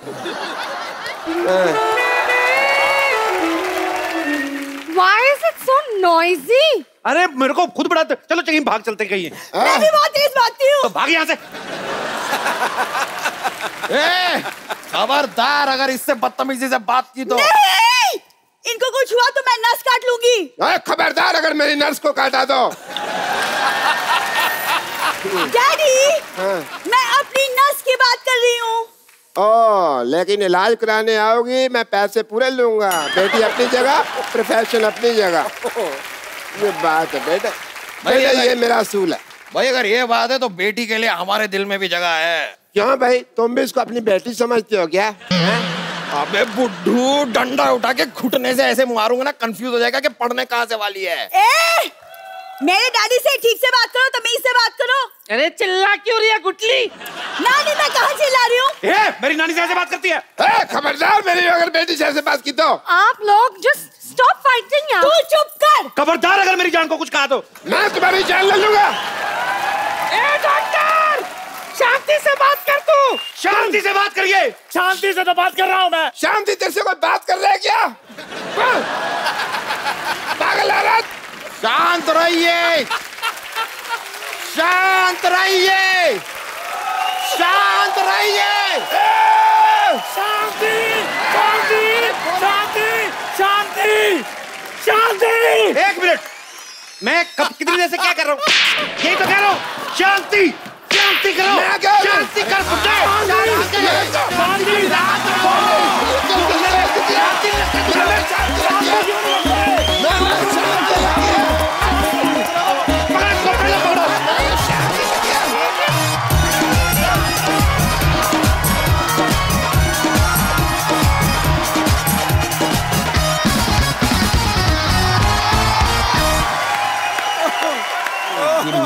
Why is it so noisy? अरे मेरे को खुद बड़ा, चलो कहीं भाग चलते कहीं। मैं भी बहुत तेज भागती हूँ। तो भाग यहाँ से। खबरदार अगर इससे बदतमीजी से बात की तो। नहीं! इनको कुछ हुआ तो मैं नस काट लूंगी। खबरदार अगर मेरी नर्स को काटा तो। डैडी, मैं अपनी नस की बात कर रही हूँ। लेकिन इलाज कराने आओगी, मैं पैसे पूरे लूंगा। बेटी अपनी जगह, प्रोफेशन अपनी जगह। ये बात है बेटा, ये मेरा असूल है। भाई अगर ये बात है तो बेटी के लिए हमारे दिल में भी जगह है। क्यों भाई, तुम भी इसको अपनी बेटी समझते हो क्या? अबे बुड्ढू, डंडा उठा के घुटने से ऐसे मारूंगा ना, कंफ्यूज हो जाएगा कि पढ़ने कहाँ से वाली है। मेरे डैडी से ठीक से बात करो, तमीज से बात करो। अरे चिल्ला क्यों रही है गुटली? नानी मैं कहाँ चिल्ला रही हूँ? मेरी नानी से ऐसे बात करती है? खबरदार मेरी अगर बेटी से ऐसे बात की तो। आप लोग जस्ट स्टॉप फाइटिंग यार। तू चुप कर। खबरदार अगर मेरी जान को कुछ कहा तो मैं तुम्हारी जान ले लूंगा। डॉक्टर शांति से बात कर। तू शांति से बात करिए। शांति से तो बात कर रहा हूँ मैं। शांति तेरे से कोई बात कर रहा है क्या? पागल औरत। शांत रहिए, शांत रहिए, शांत रहिए। शांति शांति शांति शांति शांति। एक मिनट, मैं कब कितनी देर से क्या कर रहा हूँ? यही तो कह रहा हूँ, शांति शांति करो, शांति कर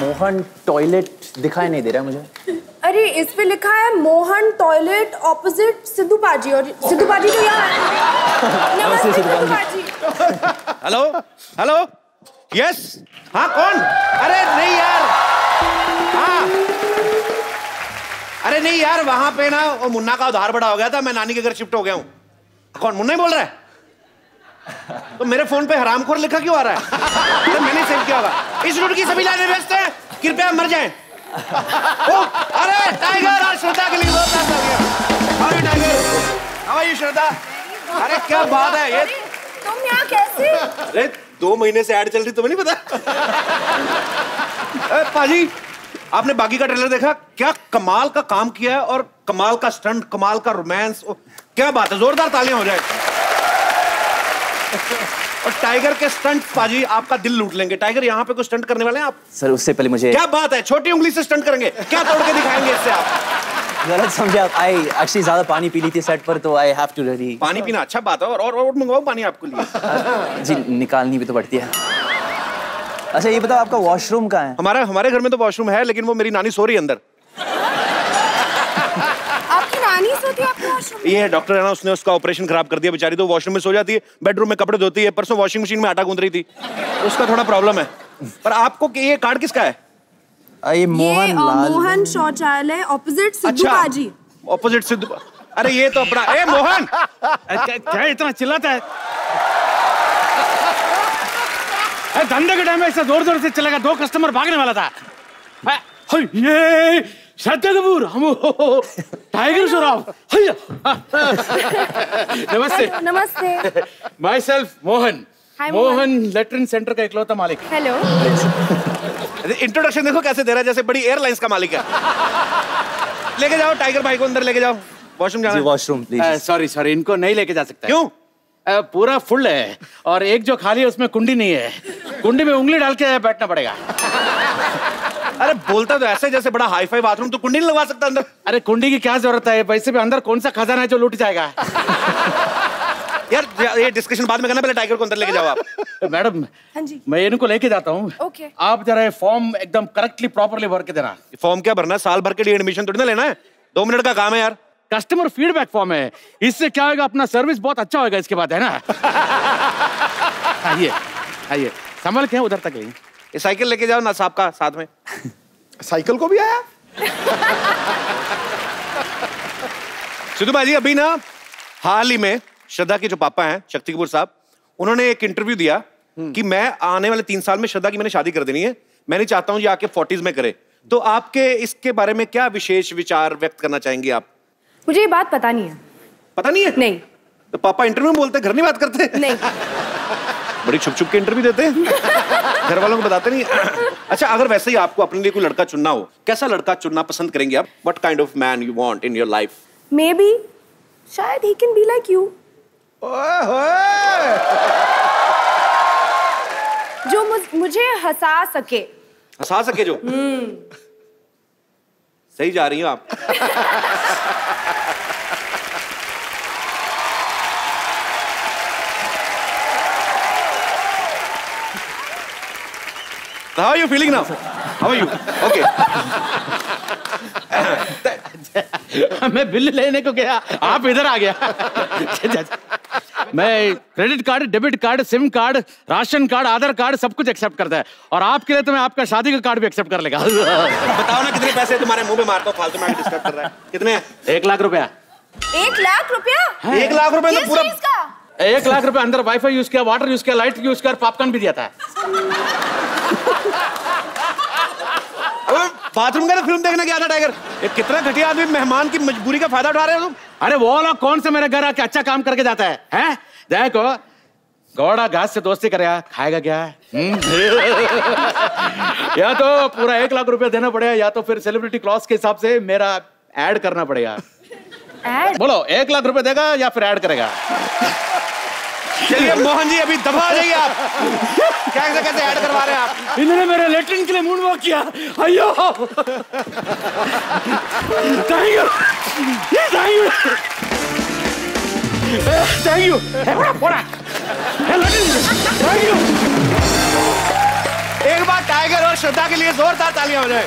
मोहन टॉयलेट दिखाई नहीं दे रहा मुझे। अरे इस पे लिखा है मोहन टॉयलेट ऑपोजिट सिद्धू पाजी, और सिद्धू पाजी तो यहाँ है। नमस्ते Sidhu paaji. Hello hello, yes, हाँ कौन? अरे नहीं यार, हाँ, अरे नहीं यार, वहां पे ना वो मुन्ना का उधार बड़ा हो गया था, मैं नानी के घर शिफ्ट हो गया हूँ। कौन? मुन्ना ही बोल रहा है? तो मेरे फोन पे हरामखोर लिखा क्यों आ रहा है? तो मैंने सेव किया होगा। इस रूट की सभी लाइनें व्यस्त हैं, कृपया मर जाएं। अरे टाइगर, आज श्रद्धा के लिए बहुत पैसा हो गया। अरे टाइगर, हाउ आर यू श्रद्धा? अरे क्या बात है ये, तुम यहाँ कैसे? अरे 2 महीने से ऐड चल रही, तुम्हें नहीं पता? पाजी, आपने बागी का ट्रेलर देखा? क्या कमाल का काम किया है, और कमाल का स्टंट, कमाल का रोमांस, क्या बात है, जोरदार तालियां हो जाए। और टाइगर के स्टंट पाजी आपका दिल लूट लेंगे। टाइगर, यहाँ पे कुछ स्टंट करने वाले हैं आप? सर उससे पहले मुझे, क्या बात है, छोटी उंगली से स्टंट करेंगे? क्या तोड़ के दिखाएंगे इससे आप? गलत समझे आप। आई एक्चुअली ज्यादा पानी पी ली थी सेट पर, तो आई हैव टू रेडी। पानी पीना अच्छा बात है, और मंगवाओ पानी आपके लिए। जी निकालनी भी तो पड़ती है। अच्छा ये बताओ आपका वॉशरूम कहाँ है? हमारे घर में तो वॉशरूम है, लेकिन वो मेरी नानी सो रही है अंदर। आपकी नानी सोती है आपके वॉशरूम? ये डॉक्टर है ना, उसने उसका ऑपरेशन खराब कर दिया बेचारी, तो वॉशरूम में सो जाती है, बेडरूम में कपड़े धोती है। परसों वॉशिंग मशीन में आटा गूंद रही थी, उसका थोड़ा प्रॉब्लम है। पर आपको ये कार्ड किसका है? ये मोहन मोहन शौचालय ऑपोजिट सिद्धू पाजी। ऑपोजिट सिद्धू, अरे ये तो अपना। ए मोहन, क्या इतना चिल्लाता है? धंधे के टाइम में ऐसा जोर जोर से चलेगा, 2 कस्टमर भागने वाला था। ये श्रद्धा कपूर, हम टाइगर श्रॉफ। नमस्ते। नमस्ते। My self Mohan, Mohan latrine centre का इकलौता मालिक। हेलो। इंट्रोडक्शन देखो कैसे दे रहा है, जैसे बड़ी एयरलाइंस का मालिक है। लेके जाओ टाइगर भाई को अंदर, लेके जाओ, वॉशरूम जाना है। Washroom please. सॉरी, इनको नहीं लेके जा सकता। क्यों? पूरा फुल है, और एक जो खाली है उसमें कुंडी नहीं है। कुंडी में उंगली डाल के बैठना पड़ेगा। अरे बोलता तो ऐसे जैसे बड़ा हाई फाई बाथरूम, तो कुंडी नहीं लगवा सकता अंदर? अरे कुंडी की क्या जरूरत है, वैसे भी अंदर कौन सा खजाना है जो लूट जाएगा? यार ये डिस्कशन बाद में करना, पहले टाइगर को अंदर लेके जाओ आप। मैडम, हाँ जी, मैं इनको लेके जाता हूँ। ओके। आप जरा फॉर्म एकदम करेक्टली प्रॉपरली भर के देना। फॉर्म क्या भरना है? साल भर के लिए एडमिशन थोड़ी ना लेना है, 2 मिनट का काम है यार। कस्टमर फीडबैक फॉर्म है, इससे क्या होगा, अपना सर्विस बहुत अच्छा होगा इसके बाद, है ना? आइए आइए, संभल के उधर तक लेंगे। ये साइकिल लेके जाओ ना साहब का साथ में। साइकिल को भी आया? सिद्धू भाई, अभी ना हाल ही में श्रद्धा के जो पापा हैं शक्ति कपूर साहब, उन्होंने एक इंटरव्यू दिया कि मैं आने वाले 3 साल में श्रद्धा की मैंने शादी कर देनी है, मैं नहीं चाहता हूं ये आके 40s में करे। तो आपके इसके बारे में क्या विशेष विचार व्यक्त करना चाहेंगे आप? मुझे ये बात पता नहीं है। पता नहीं है? नहीं। तो पापा इंटरव्यू में बोलते, घर नहीं बात करते? नहीं। बड़ी छुप छुप के इंटरव्यू देते हैं, घर वालों को बताते नहीं। अच्छा, अगर वैसे ही आपको अपने लिए कोई लड़का चुनना हो, कैसा लड़का चुनना पसंद करेंगे आप? What kind of man you want in your life? Maybe, शायद ही कैन बी लाइक यू, जो मुझे हंसा सके। हंसा सके जो? सही जा रही हो आप। How are you feeling now? How are you? Okay. मैं बिल लेने को गया, आप इधर आ गया। मैं credit card, debit card, SIM card, ration card, Aadhaar card सब कुछ एक्सेप्ट करता है, और आपके लिए तो मैं आपका शादी का कार्ड भी एक्सेप्ट कर लेगा। बताओ ना कितने पैसे तुम्हारे मुंह पे मारता हूँ, फालतू में डिस्टर्ब कर रहा है। कितने हैं? 1 लाख रुपया। 1 लाख रुपया? 1 लाख रुपए तो पूरा 1 लाख रुपया अंदर वाईफाई यूज किया, वाटर यूज किया, लाइट यूज किया, पॉपकॉर्न भी दिया था। बाथरूम का फिल्म देखने गया था टाइगर। ये कितना घटिया आदमी, मेहमान की मजबूरी का फायदा उठा रहे हो तुम। अरे वो लोग कौन से मेरे घर आके अच्छा काम करके जाता है? हैं? देखो घोड़ा घास से दोस्ती करेगा, खाएगा क्या? या तो पूरा 1 लाख रुपया देना पड़ेगा, या तो फिर सेलिब्रिटी क्लॉज के हिसाब से मेरा ऐड करना पड़ेगा। ऐड? बोलो 1 लाख रुपया देगा या फिर ऐड करेगा? चलिए मोहन जी अभी दबा जाइए आप। कैसे कैसे ऐड करवा रहे हैं आप? इन्होंने मेरे लेटरिन के लिए मूड वॉक किया। अयो thank you thank you thank you. एक बार टाइगर और श्रद्धा के लिए जोरदार तालियां हो जाए।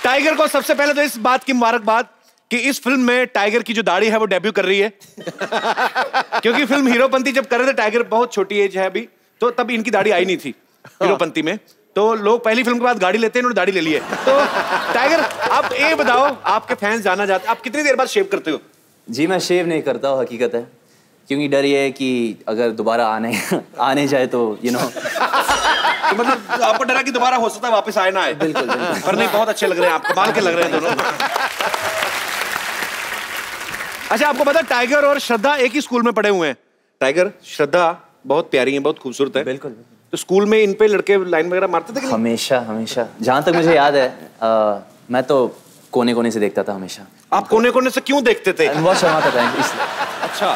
टाइगर को सबसे पहले तो इस बात की मुबारकबाद कि इस फिल्म में टाइगर की जो दाढ़ी है वो डेब्यू कर रही है। क्योंकि फिल्म हीरोपंती जब कर रहे थे, टाइगर बहुत छोटी एज है अभी, तो तब इनकी दाढ़ी आई नहीं थी हीरोपंती में। तो लोग पहली फिल्म के बाद गाड़ी लेते हैं, इन्होंने दाढ़ी ले ली है। तो टाइगर आप ये बताओ, आपके फैंस जाना चाहते, आप कितनी देर बाद शेव करते हो? जी मैं शेव नहीं करता हूँ, हकीकत है, क्योंकि डर ये है कि अगर दोबारा आने जाए तो तो मतलब आपको डरा कि दोबारा हो सकता है वापस आए ना आए? बिल्कुल पर नहीं, बहुत अच्छे लग रहे हैं आप, कमाल के लग रहे हैं दोनों। अच्छा, आपको पता टाइगर और श्रद्धा एक ही स्कूल में पढ़े हुए हैं। टाइगर, श्रद्धा बहुत प्यारी है, बहुत खूबसूरत है। बिल्कुल। तो स्कूल में इन पे लड़के लाइन वगैरह मारते थे कि नहीं? हमेशा जहां तक मुझे याद है, मैं तो कोने कोने से देखता था हमेशा। आप कोने कोने से क्यों देखते थे? बहुत शर्माता था इसलिए। अच्छा।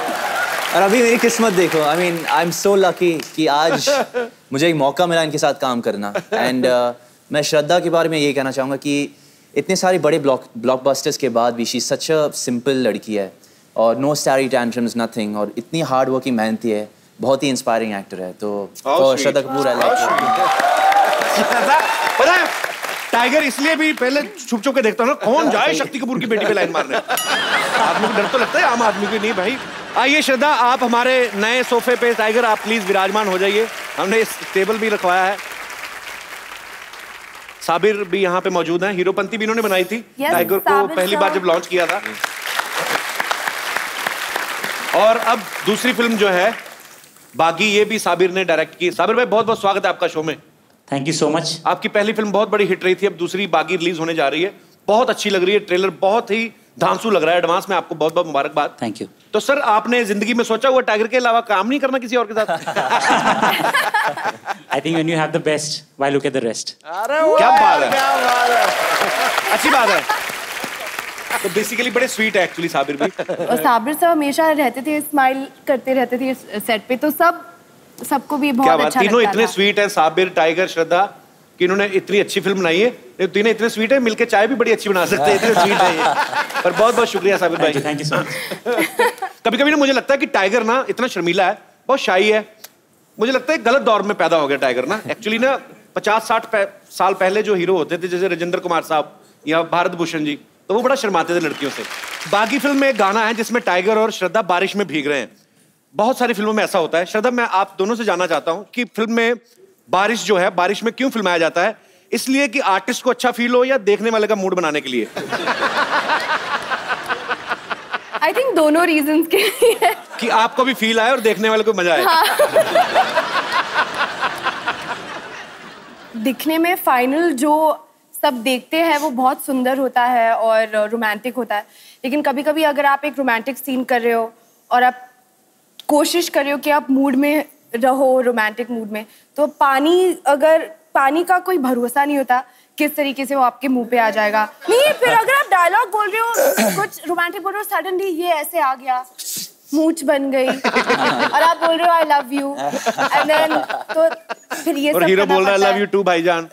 और अभी मेरी किस्मत देखो, आई एम सो लकी कि आज मुझे एक मौका मिला इनके साथ काम करना। एंड मैं श्रद्धा के बारे में ये कहना चाहूँगा कि इतने सारे बड़े ब्लॉकबस्टर्स के बाद भी शी सच अ सिंपल लड़की है, और नो स्टारी टैंट्रम्स नथिंग, और इतनी हार्ड वर्किंग मेहनती है, बहुत ही इंस्पायरिंग एक्टर है। तो श्रद्धा कपूर आई लाइक। पता है टाइगर इसलिए भी पहले छुप छुप के देखता हूँ ना, कौन जाए शक्ति कपूर की बेटी पे लाइन मारने। आदमी को डर तो लगता है, आम आदमी को नहीं भाई। आइए श्रद्धा, आप हमारे नए सोफे पे, टाइगर आप प्लीज विराजमान हो जाइए। हमने इस टेबल भी रखवाया है। साबिर भी यहाँ पे मौजूद है, हीरोपंती भी इन्होंने बनाई थी टाइगर को पहली बार जब लॉन्च किया था। और अब दूसरी फिल्म जो है बागी, ये भी साबिर ने डायरेक्ट की। साबिर भाई बहुत बहुत स्वागत है आपका शो में। Thank you so much. आपकी पहली फिल्म बहुत बड़ी हिट रही थी, अब दूसरी बागी रिलीज होने जा रही है, बहुत अच्छी लग रही है, ट्रेलर बहुत ही धांसू लग रहा है। एडवांस में आपको बहुत बहुत मुबारकबाद। Thank you. तो सर आपने जिंदगी में सोचा हुआ टाइगर के अलावा काम नहीं करना किसी और के साथ? I think when you have the best, why look at the rest. क्या बात है, क्या बात है, अच्छी बात है। तो बेसिकली बड़े स्वीट है एक्चुअली साबिर भी। और साबिर साहब हमेशा रहते थे, स्माइल करते रहते थे सेट पे, तो सबको भी बहुत अच्छा लगता था। तीनों इतने स्वीट हैं, साबिर, टाइगर, श्रद्धा, कि इन्होंने इतनी अच्छी फिल्म बनाई है। तीनों इतने स्वीट है, मिलके चाय भी बड़ी अच्छी बना सकते हैं, इतने स्वीट है ये। पर बहुत बहुत शुक्रिया साबिर भाई। Thank you so much. कभी कभी ना मुझे लगता है कि टाइगर ना इतना शर्मीला है, बहुत शाई है। मुझे लगता है गलत दौर में पैदा हो गया टाइगर ना। एक्चुअली ना 50-60 साल पहले जो हीरो होते थे, जैसे राजेंद्र कुमार साहब या भारत भूषण जी, तो वो बड़ा शर्माते थे लड़कियों से। बागी फिल्म में एक गाना है जिसमें टाइगर और श्रद्धा बारिश में भीग रहे हैं। बहुत सारी फिल्मों में ऐसा होता है। श्रद्धा, मैं आप दोनों से जानना चाहता हूं कि फिल्म में बारिश जो है, बारिश में क्यों फिल्माया जाता है? इसलिए कि आर्टिस्ट को अच्छा फील हो, या देखने वाले का मूड बनाने के लिए? आई थिंक दोनों रीजंस के लिए। कि आपको भी फील आए और देखने वाले को मजा आए। हाँ। दिखने में फाइनल जो सब देखते हैं वो बहुत सुंदर होता है और रोमांटिक होता है, लेकिन कभी कभी अगर आप एक रोमांटिक सीन कर रहे हो और आप कोशिश कर रहे हो कि आप मूड में रहो, रोमांटिक मूड में, तो पानी का कोई भरोसा नहीं होता किस तरीके से वो आपके मुंह पे आ जाएगा। नहीं, फिर अगर आप डायलॉग बोल रहे हो, कुछ रोमांटिक बोल रहे हो, सडनली ये ऐसे आ गया, मूंछ बन गई, और आप बोल रहे हो I love you, and then तो फिर ये और हीरो बोल रहा है आई लव यू टू भाईजान।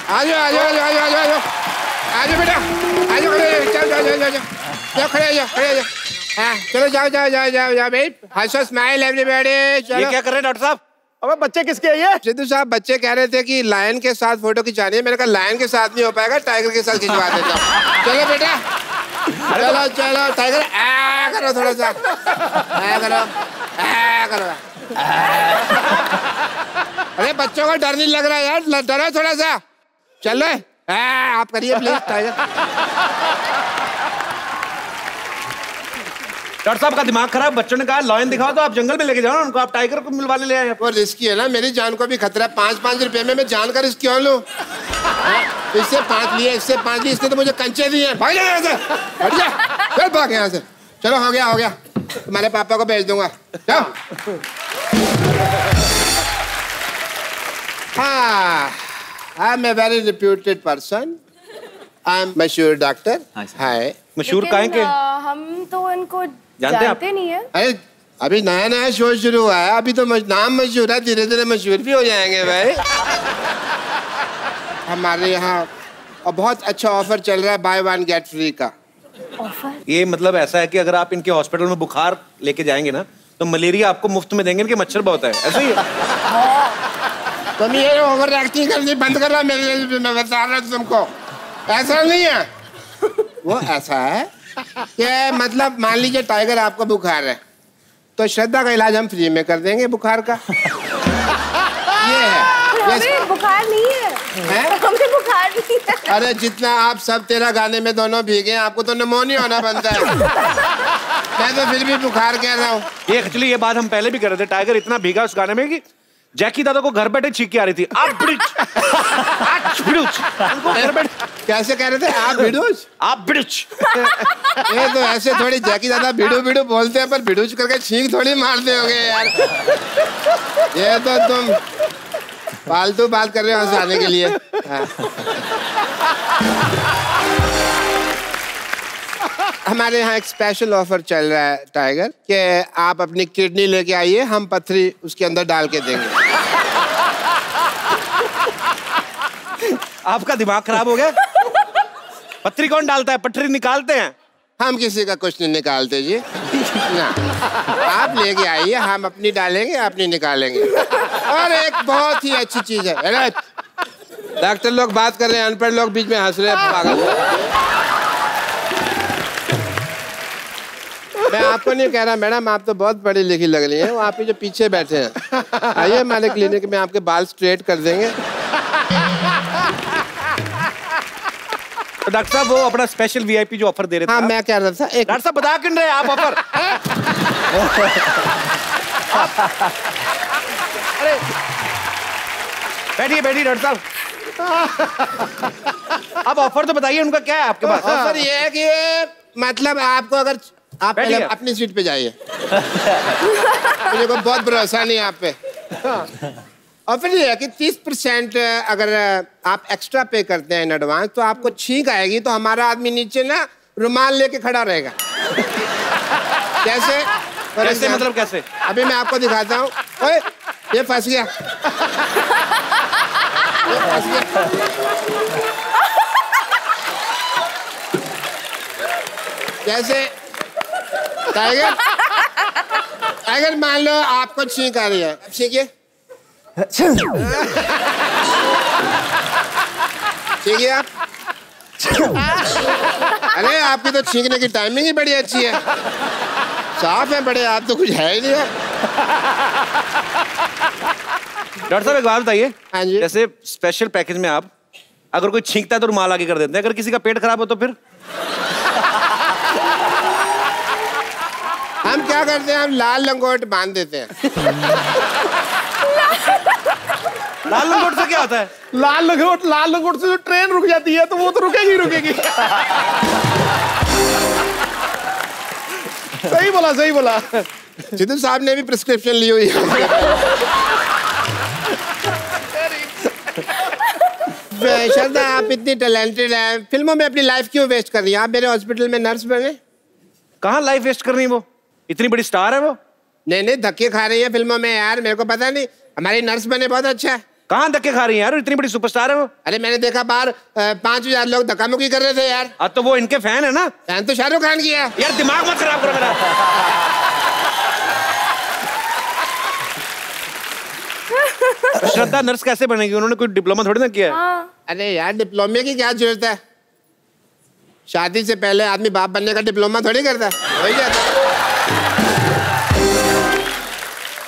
आजो आजो आजो आजो आजो आजो आजो बेटा, आजो खड़े जाओ जाओ जाओ जाओ जाओ खड़े जाओ खड़े जाओ। हाँ चलो जाओ जाओ जाओ जाओ जाओ भाई, हंसो, स्माइल एवरीबॉडी। ये क्या कर रहे हैं डॉक्टर साहब? अबे बच्चे किसके हैं ये? सिद्धू साहब, बच्चे कह रहे थे कि लायन के साथ फोटो खिंचानी है। मैंने कहा लायन के साथ नहीं हो पाएगा, टाइगर के साथ खिंचवा देता हूँ। चलो बेटा, चलो चलो टाइगर, आ करो थोड़ा सा, आ करो, आ करो। अरे बच्चों को डर नहीं लग रहा यार, डरो थोड़ा सा। चल रहे आप करिए प्लीज टाइगर। डॉक्टर साहब का दिमाग खराब, बच्चों ने कहा लॉयन दिखाओ तो आप जंगल में लेके जाओ ना उनको, आप टाइगर को मिलवाने ले आए। वो रिस्की है ना, मेरी जान को भी खतरा है। 5-5 रुपए में मैं जान का रिस्क क्यों लूं? इससे 5 लिए, इससे 5 लिए, इसने तो मुझे कंचे दिए। भाग जा यहाँ से, हट जा, चल भाग यहाँ से। चलो हो गया तुम्हारे पापा को भेज दूंगा। जाओ। हाँ, I am a very reputed person. I am मशहूर डॉक्टर। हाय। मशहूर काहे के? हम तो इनको जानते जानते नहीं है। अरे अभी नया शो शुरू हुआ है, अभी तो नाम मशहूर है, धीरे धीरे मशहूर भी हो जाएंगे भाई। हमारे यहाँ और बहुत अच्छा ऑफर चल रहा है, बाय वन गेट फ्री का ऑफर। ये मतलब ऐसा है कि अगर आप इनके हॉस्पिटल में बुखार लेके जाएंगे ना तो मलेरिया आपको मुफ्त में देंगे, इनके मच्छर बहुत है, ऐसा ही है। तुम ये ओवर एक्टिंग करनी बंद कर रहा, मैं बता रहा हूँ तुमको, ऐसा नहीं है। वो ऐसा है कि मतलब मान लीजिए टाइगर आपको बुखार है तो श्रद्धा का इलाज हम फ्री में कर देंगे बुखार का। ये है। हमें बुखार नहीं है। हमें बुखार नहीं है। अरे जितना आप सब तेरा गाने में दोनों भीगे हैं, आपको तो निमोनिया होना बनता है। मैं तो फिर भी बुखार कह रहा हूँ। ये एक्चुअली ये बात हम पहले भी कर रहे थे, टाइगर इतना भीगा उस गाने में कि जैकी दादा को घर बैठे छींक के आ रही थी। आप कैसे कह रहे थे? आप बिडुच। ये तो ऐसे थोड़ी जैकी दादा बिडू बोलते हैं, पर बिडुच करके छींक थोड़ी मारते होंगे यार। ये तो तुम फालतू बात कर रहे हो हंसाने के लिए। हाँ। हमारे यहाँ एक स्पेशल ऑफर चल रहा है टाइगर कि आप अपनी किडनी लेके आइए, हम पथरी उसके अंदर डाल के देंगे। आपका दिमाग खराब हो गया? पथरी कौन डालता है? पथरी निकालते हैं हम। किसी का कुछ नहीं निकालते जी ना, आप लेके आइए, हम अपनी डालेंगे, अपनी निकालेंगे। और एक बहुत ही अच्छी चीज है, डॉक्टर लोग बात कर रहे हैं, अनपढ़ लोग बीच में हंस रहे हैं पागल। मैं आपको नहीं कह रहा मैडम, आप तो बहुत पढ़ी लिखी लग रही हैं, वो आप ही जो पीछे बैठे हैं। आइए हमारे क्लिनिक में, आपके बाल स्ट्रेट कर देंगे। तो डॉक्टर साहब वो अपना स्पेशल वीआईपी जो ऑफर दे रहे थे। हाँ मैं कह रहा था, एक डॉक्टर साहब बता क्यों रहे आप ऑफर? अरे बैठिए डॉक्टर साहब, अब ऑफर तो बताइए उनका क्या है आपके पास? ऑफर ये है कि मतलब आपको अगर आप पहले अपनी सीट पे जाइए। मुझे को बहुत भरोसा नहीं आप पे। और फिर ये है कि 30% अगर आप एक्स्ट्रा पे करते हैं इन एडवांस तो आपको छींक आएगी तो हमारा आदमी नीचे ना रुमाल लेके खड़ा रहेगा। कैसे मतलब कैसे? अभी मैं आपको दिखाता हूँ। ओए ये फंस गया, ये फंस गया। जैसे टाइगर मान लो आपको छींक आ रही है, अब छींकिए। छींकिए आप। अरे आपकी तो छींकने की टाइमिंग ही बड़ी अच्छी है, साफ है बड़े, आप तो कुछ है ही नहीं है। डॉक्टर साहब एक बात बताइए। हाँ जी। जैसे स्पेशल पैकेज में आप अगर कोई छींकता है तो रुमाल आगे कर देते हैं, अगर किसी का पेट खराब हो तो फिर? हम क्या करते हैं, हम लाल लंगोट बांध देते हैं। लाल लंगोट से क्या होता है? लाल लंगोट से जो ट्रेन रुक जाती है तो वो तो रुकेगी। सही बोला। सिद्धू साहब ने भी प्रिस्क्रिप्शन ली हुई है। श्रद्धा आप इतनी टैलेंटेड हैं, फिल्मों में अपनी लाइफ क्यों वेस्ट कर रही हैं? आप मेरे हॉस्पिटल में नर्स बने। कहाँ लाइफ वेस्ट कर रही है? वो इतनी बड़ी स्टार है वो। नहीं धक्के खा रही है फिल्मों में यार, मेरे को पता नहीं। हमारी नर्स बने बहुत अच्छा है। कहाँ धक्के खा रही है यार, इतनी बड़ी सुपरस्टार है वो। अरे मैंने देखा बाहर 5000 लोग धक्का मुक्की कर रहे थे यार। अब तो वो इनके फैन है ना। फैन तो शाहरुख खान की है यार, दिमाग मत खराब करो मेरा। श्रद्धा नर्स कैसे बनेगी? उन्होंने कोई डिप्लोमा थोड़ी ना किया है। अरे यार डिप्लोमे की क्या जरूरत है, शादी से पहले आदमी बाप बनने का डिप्लोमा थोड़ी करता है, वही जाता।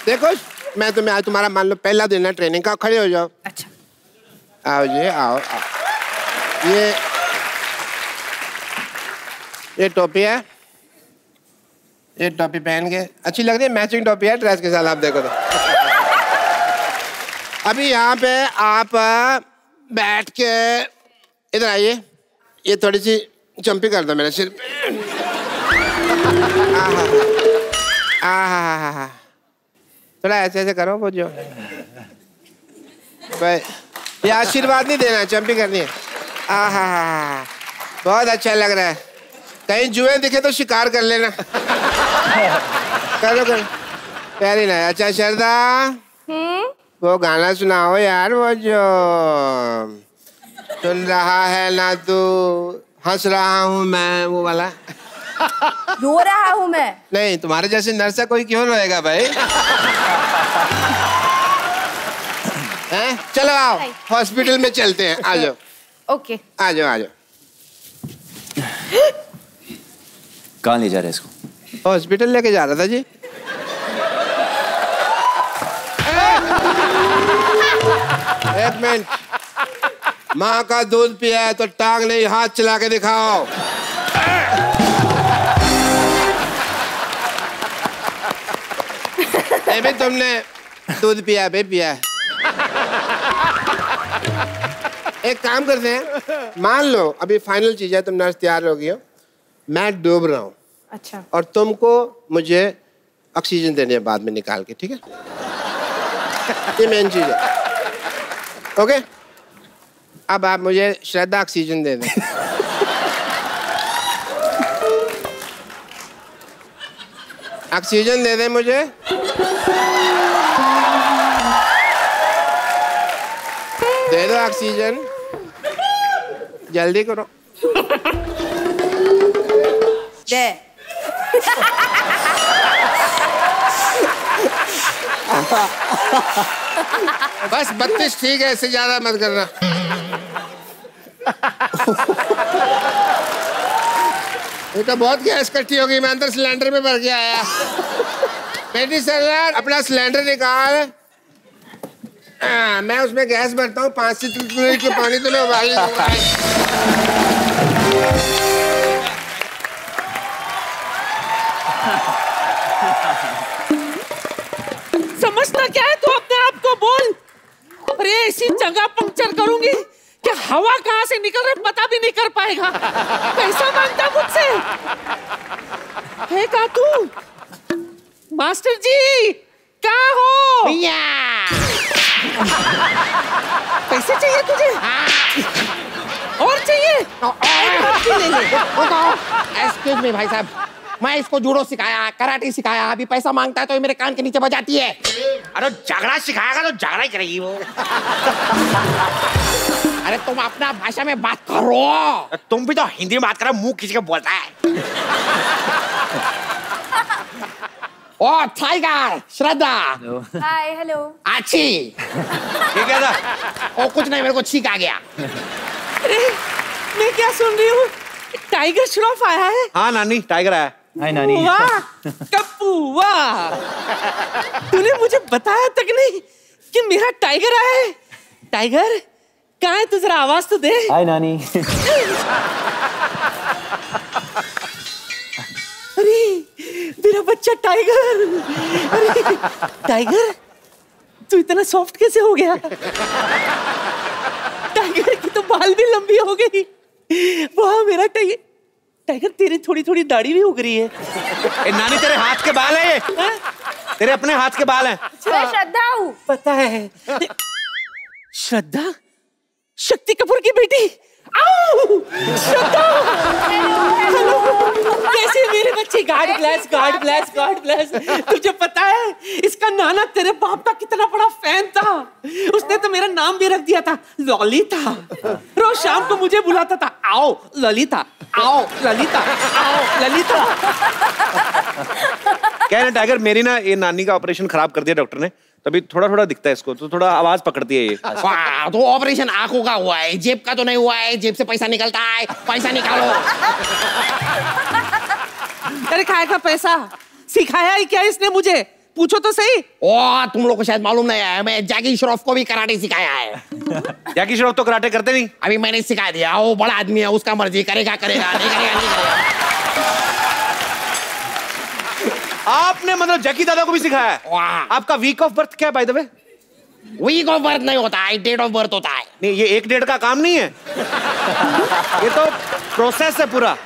देखो मैं तुम्हें आज तुम्हारा मान लो पहला दिन है ट्रेनिंग का, खड़े हो जाओ। अच्छा आओ जी आओ। ये टोपी है, ये टोपी पहन के अच्छी लग रही है, मैचिंग टोपी है ड्रेस के साथ, आप देखो तो। अभी यहाँ पे आप बैठ के इधर आइए, ये थोड़ी सी जंपी कर दो मेरे सिर पे। थोड़ा ऐसे ऐसे करो वो जो भाई, ये आशीर्वाद नहीं देना, चंपी करनी है। बहुत अच्छा लग रहा है। कहीं जुए दिखे तो शिकार कर लेना। करो करो, प्यारी ना। अच्छा श्रद्धा, वो गाना सुनाओ यार, वो जो सुन रहा है ना तू, हंस रहा हूँ मैं, वो वाला। रो रहा हूँ मैं? नहीं, तुम्हारे जैसे नर्सा कोई क्यों रोएगा भाई। हैं? चलो आओ, हॉस्पिटल में चलते हैं। आ जाओ। ओके। आ जाओ आ जाओ। कहाँ ले जा रहे इसको? हॉस्पिटल लेके जा रहा था जी। एक मिनट, माँ का दूध पिया है तो टांग नहीं, हाथ चला के दिखाओ। भी तुमने दूध पिया है, पिया है। एक काम करते हैं, मान लो अभी फाइनल चीज है, तुम नर्स तैयार हो गई हो, मैं डूब रहा हूँ। अच्छा। और तुमको मुझे ऑक्सीजन देनी है बाद में निकाल के, ठीक है? ये मेन चीज है। ओके, अब आप मुझे श्रद्धा ऑक्सीजन दे दें। ऑक्सीजन दे दें मुझे। दे दो ऑक्सीजन, जल्दी करो। दे। बस 32 ठीक है, इससे ज्यादा मत करना। ये तो बहुत गैस इकट्ठी हो गई, मैं अंदर सिलेंडर में भर के आया। बेटी सर, अपना सिलेंडर निकाल। मैं उसमें गैस भरता हूँ, 5 से 3 मिनट के पानी तो ले उबाल। समझता क्या है तू अपने आप को? बोल। अरे ऐसी जगह पंक्चर करूंगी कि हवा कहाँ से निकल रही पता भी नहीं कर पाएगा। पैसा मांगता मुझसे है का तू? मास्टर जी कहाँ हो? भैया पैसे चाहिए तुझे? और चाहिए? एक्सक्यूज मी भाई साहब, मैं इसको जूडो सिखाया, कराटे सिखाया, अभी पैसा मांगता है तो ये मेरे कान के नीचे बजाती है। अरे झगड़ा सिखाएगा तो झगड़ा ही करेगी वो। अरे तुम अपना भाषा में बात करो। तुम भी तो हिंदी में बात करो, मुंह खींच के बोलता है। ओ टाइगर, श्रद्धा। हाय, हेलो। अच्छी। ये क्या था? ओ कुछ नहीं, मेरे को छींक आ गया। अरे मैं क्या सुन रही हूँ? टाइगर श्रॉफ आया है? हाँ नानी, टाइगर आया। हाय नानी। वाह टप्पू वाह, तूने मुझे बताया तक नहीं कि मेरा टाइगर आया है। टाइगर कहाँ है तू? जरा आवाज तो दे। हाय नानी। अरे मेरा बच्चा टाइगर। अरे टाइगर तू इतना सॉफ्ट कैसे हो गया? टाइगर की तो बाल भी लंबी हो गई। वाह मेरा टाइगर। टाइगर तेरी थोड़ी थोड़ी दाढ़ी भी उग रही है। ए, नानी तेरे हाथ के बाल है ये? तेरे अपने हाथ के बाल हैं। मैं श्रद्धा हूँ। पता है। श्रद्धा? शक्ति कपूर की बेटी? श्रद्धा! हेलो, कैसे मेरे बच्चे? God bless, God bless, God bless. तुझे पता है इसका नाना तेरे बाप का कितना बड़ा फैन था? उसने तो मेरा नाम भी रख दिया था ललिता। रोज शाम को मुझे बुलाता था, आओ ललिता, आओ ललिता, आओ ललिता। क्या है टाइगर, मेरी ना ये नानी का ऑपरेशन खराब कर दिया डॉक्टर ने, तभी थोड़ा थोड़ा दिखता है इसको, तो थोड़ा आवाज पकड़ती है ये। वाह, तो ऑपरेशन आंखों का हुआ है, जेब का तो नहीं हुआ है। जेब से पैसा निकलता है, पैसा निकालो। अरे खाए का पैसा सिखाया ही क्या इसने मुझे? पूछो तो सही। ओ तुम लोग को शायद मालूम नहीं है, मैं जैकी श्रॉफ को भी कराटे सिखाया है। जैकी श्रॉफ तो कराटे करते नहीं। अभी मैंने सिखा दिया, वो बड़ा आदमी है, उसका मर्जी, करेगा करेगा, नहीं करेगा नहीं करेगा। आपने मतलब जैकी दादा को भी सिखाया है? आपका वीक ऑफ बर्थ क्या है by the way? Week of birth नहीं होता है, डेट ऑफ बर्थ होता है। नहीं, ये 1 डेढ़ का काम नहीं है। ये तो प्रोसेस है पूरा।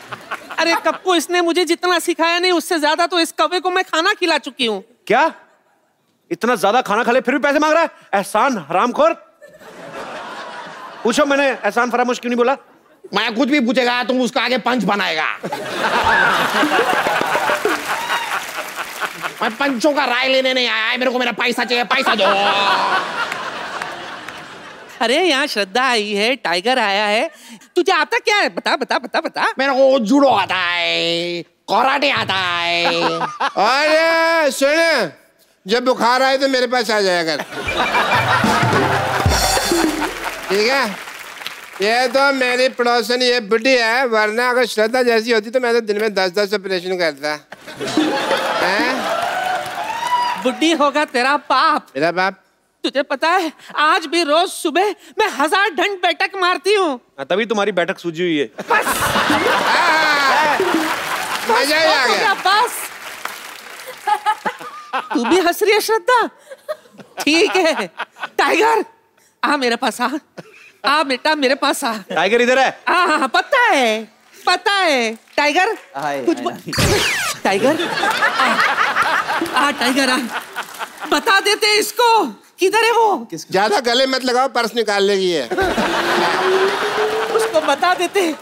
अरे कप्पू, इसने मुझे जितना सिखाया नहीं उससे ज्यादा तो इस कौवे को मैं खाना खिला चुकी हूँ। क्या? इतना ज्यादा खाना खा ले फिर भी पैसे मांग रहा है? एहसान हरामखोर। पूछो, मैंने एहसान फरामोश क्यों नहीं बोला? मैं कुछ भी पूछेगा तुम उसका आगे पंच बनाएगा। मैं पंचों का राय लेने नहीं आया है, मेरे को मेरा पैसा चाहिए, पैसा दो। अरे यहाँ श्रद्धा आई है, टाइगर आया है, तुझे आता क्या है? बता बता बता बता। मेरे को जूडो आता है, कराटे आता है। अरे सुन, जब बुखार आए तो मेरे पास आ जाएगा। ठीक है? ये तो मेरी पड़ोसन ये बुढ़ी है, वरना अगर श्रद्धा जैसी होती तो मैं तो दिन में 10-10 ऑपरेशन करता। बुढ़ी होगा तेरा बाप। मेरा बाप? तुझे पता है आज भी रोज सुबह मैं 1000 ढंड बैठक मारती हूँ। तभी तुम्हारी बैठक सूझी हुई है। मजा ही आ गया। बस तू भी हंस रही है श्रद्धा? ठीक है टाइगर, आ मेरे पास आ बेटा, मेरे पास आ। टाइगर इधर है। हाँ, पता है टाइगर। कुछ टाइगर आ टाइगर आ, बता देते इसको किधर है वो। ज्यादा गले मत लगाओ, पर्स निकाल लेगी है। उसको बता देते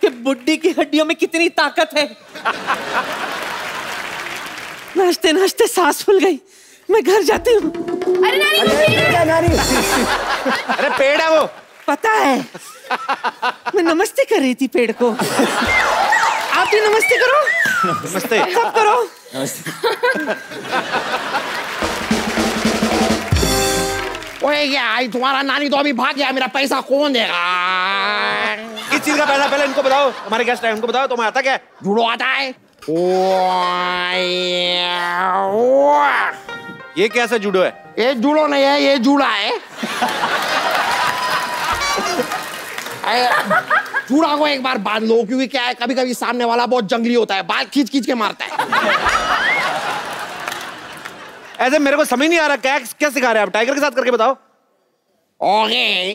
कि बुड्ढी की हड्डियों में कितनी ताकत है। नाचते नाचते सांस फूल गई, मैं घर जाती हूँ। अरे नानी, अरे पेड़ है वो। पता है, मैं नमस्ते कर रही थी पेड़ को। आप भी नमस्ते करो। नमस्ते। सब करो। ओए क्या, तुम्हारा नानी तो अभी भाग गया, मेरा पैसा कौन देगा? किस चीज का पैसा पहले इनको बताओ, हमारे गेस्ट है उनको बताओ। तुम्हें आता क्या है? जूडो आता है। ये कैसा जूडो है? ये जूडो नहीं है, ये जूड़ा है। जूड़ा को एक बार बांध लो, क्योंकि क्या है कभी कभी सामने वाला बहुत जंगली होता है, बाल खींच खींच के मारता है। ऐसे मेरे को समझ नहीं आ रहा, क्या सिखा रहे हैं आप? टाइगर के साथ करके बताओ। ओके,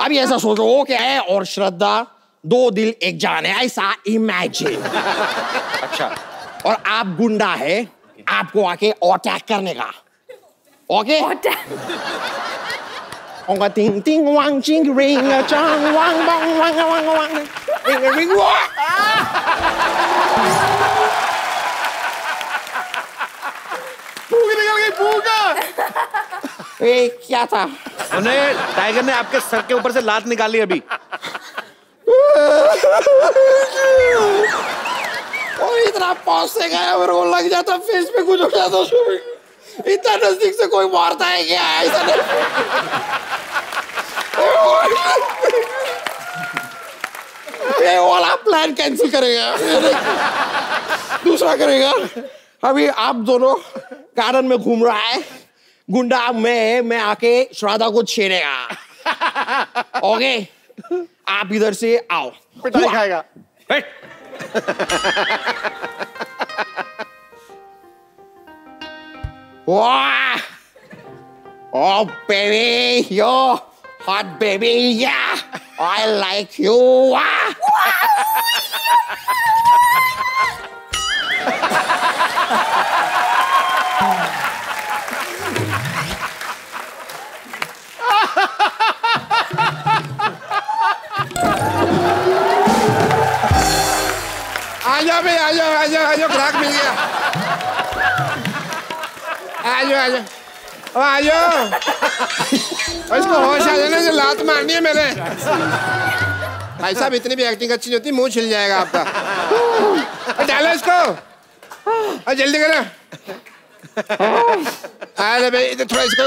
अभी ऐसा सोचो क्या है, और श्रद्धा 2 दिल 1 जान है, ऐसा इमेजिन। अच्छा। और आप गुंडा है, आपको आके अटैक करने का। ओके? ओंगा टिंग टिंग वांग चिंग रिंग चांग वांग वांग वांग वांग वांग रिंग रिंग वा। ए क्या था? उन्हें टाइगर ने आपके सर के ऊपर से लात निकाली अभी। और इतना पास से गया, मेरे को लग जाता फेस पे कुछ हो जाता। इतना नजदीक से कोई मारता है क्या? ऐसा नहीं। ये वाला प्लान कैंसिल करेगा, दूसरा करेगा। अभी आप दोनों गार्डन में घूम रहा है, गुंडा मैं आके श्राद्धा को छेड़ेगा। ओके, आप इधर से आओ। पिटाई खाएगा। वाह, oh baby, you're hot baby, yeah, I like you. आजाओ भाई, आजाओ, ग्राहक मिल गया। आजाओ। इसको होश आ जाने से लात मारनी है मैंने। भाई साहब, इतनी भी एक्टिंग अच्छी नहीं होती, मुंह छिल जाएगा आपका। डालो इसको, और जल्दी करो। अरे भाई इधर थोड़ा इसको,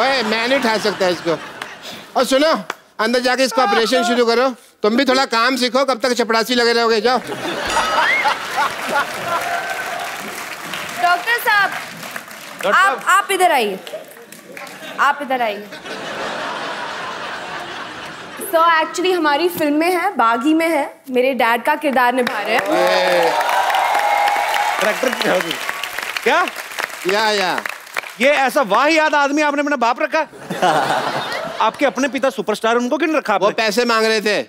ओए मैं नहीं उठा सकता इसको। और सुनो, अंदर जाके इसको ऑपरेशन शुरू करो। तुम भी थोड़ा काम सीखो, कब तक चपड़ासी लगे रहोगे? जाओ। डॉक्टर साहब, आप इधर आइए, आप इधर आइए। तो एक्चुअली हमारी फिल्म में है, बागी में है, मेरे डैड का किरदार निभा रहे हैं। क्या? या ये ऐसा वाहियात आदमी आपने अपना बाप रखा? आपके अपने पिता सुपरस्टार, उनको क्यों नहीं रखा आपने? वो पैसे मांग रहे थे।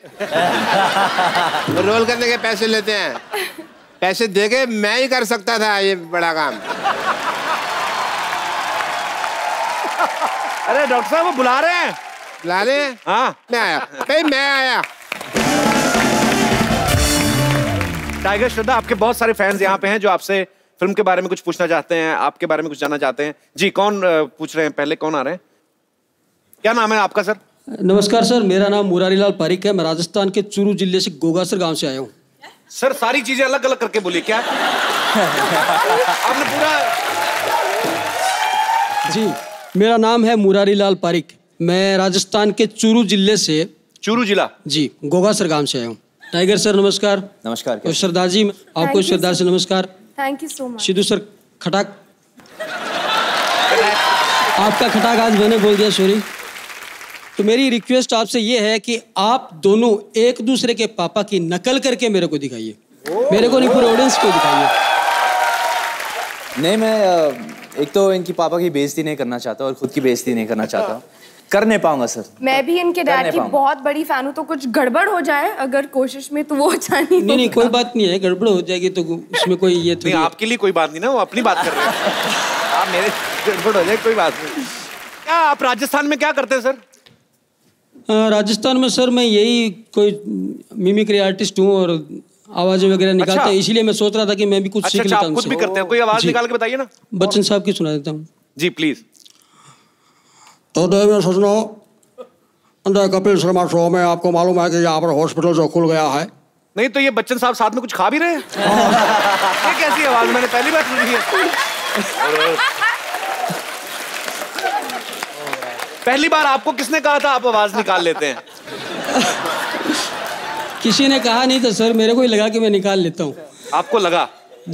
वो रोल करने के पैसे लेते हैं, पैसे देके मैं ही कर सकता था ये बड़ा काम। अरे डॉक्टर साहब वो बुला रहे हैं। बुला रहे हैं? हाँ मैं आया भाई, मैं आया। टाइगर श्रद्धा, आपके बहुत सारे फैंस यहाँ पे हैं जो आपसे फिल्म के बारे में कुछ पूछना चाहते हैं, आपके बारे में कुछ जानना चाहते हैं। जी, कौन पूछ रहे हैं? पहले कौन आ रहे हैं? क्या नाम है आपका सर? नमस्कार सर, मेरा नाम मुरारीलाल पारिक है। मैं राजस्थान के चूरू जिले से गोगासर गांव से आया हूँ। सर सारी चीजें अलग अलग करके बोलिए। क्या आपने पूरा? जी, मेरा नाम है मुरारीलाल पारिक। मैं राजस्थान के चूरू जिले से। चूरू जिला? जी, गोगासर गांव से आया हूँ। टाइगर सर नमस्कार। नमस्कार। और सरदार जी आपको सरदार से नमस्कार। Thank you so much. Sidhu sir खटाक, आपका खटाक आज मैंने बोल दिया, सॉरी। तो मेरी रिक्वेस्ट आपसे ये है कि आप दोनों एक दूसरे के पापा की नकल करके मेरे को दिखाइए। मेरे को नहीं, पूरे ऑडियंस को दिखाइए। नहीं, मैं एक तो इनकी पापा की बेइज्जती नहीं करना चाहता और खुद की बेइज्जती नहीं करना चाहता। कर नहीं पाऊंगा सर। मैं भी इनके डैड की बहुत बड़ी फैन हूँ, तो कुछ गड़बड़ हो जाए अगर कोशिश में तो वो अच्छा नहीं। नहीं, कोई बात नहीं है, गड़बड़ हो जाएगी तो उसमें कोई ये नहीं, आपके लिए कोई बात नहीं ना, वो अपनी बात कर रहे हैं। आप मेरे गड़बड़ हो जाए कोई बात नहीं। क्या आप राजस्थान में क्या करते हैं सर? राजस्थान में सर मैं यही कोई मिमिक्री आर्टिस्ट हूँ और आवाजें वगैरह निकालता हूँ। इसीलिए मैं सोच रहा था कि मैं भी कुछ सीख लेता हूँ। खुद भी करते हैं? कोई आवाज निकाल के बताइए ना। बच्चन साहब की सुना देता हूँ। जी प्लीज। तो देव सजनों, कपिल शर्मा शो में आपको मालूम है कि यहाँ पर हॉस्पिटल जो खुल गया है। नहीं तो ये बच्चन साहब साथ में कुछ खा भी रहे हैं? ये कैसी आवाज, मैंने पहली बार सुनी है। पहली बार आपको किसने कहा था आप आवाज निकाल लेते हैं? किसी ने कहा नहीं था सर, मेरे को ही लगा कि मैं निकाल लेता हूँ। आपको लगा?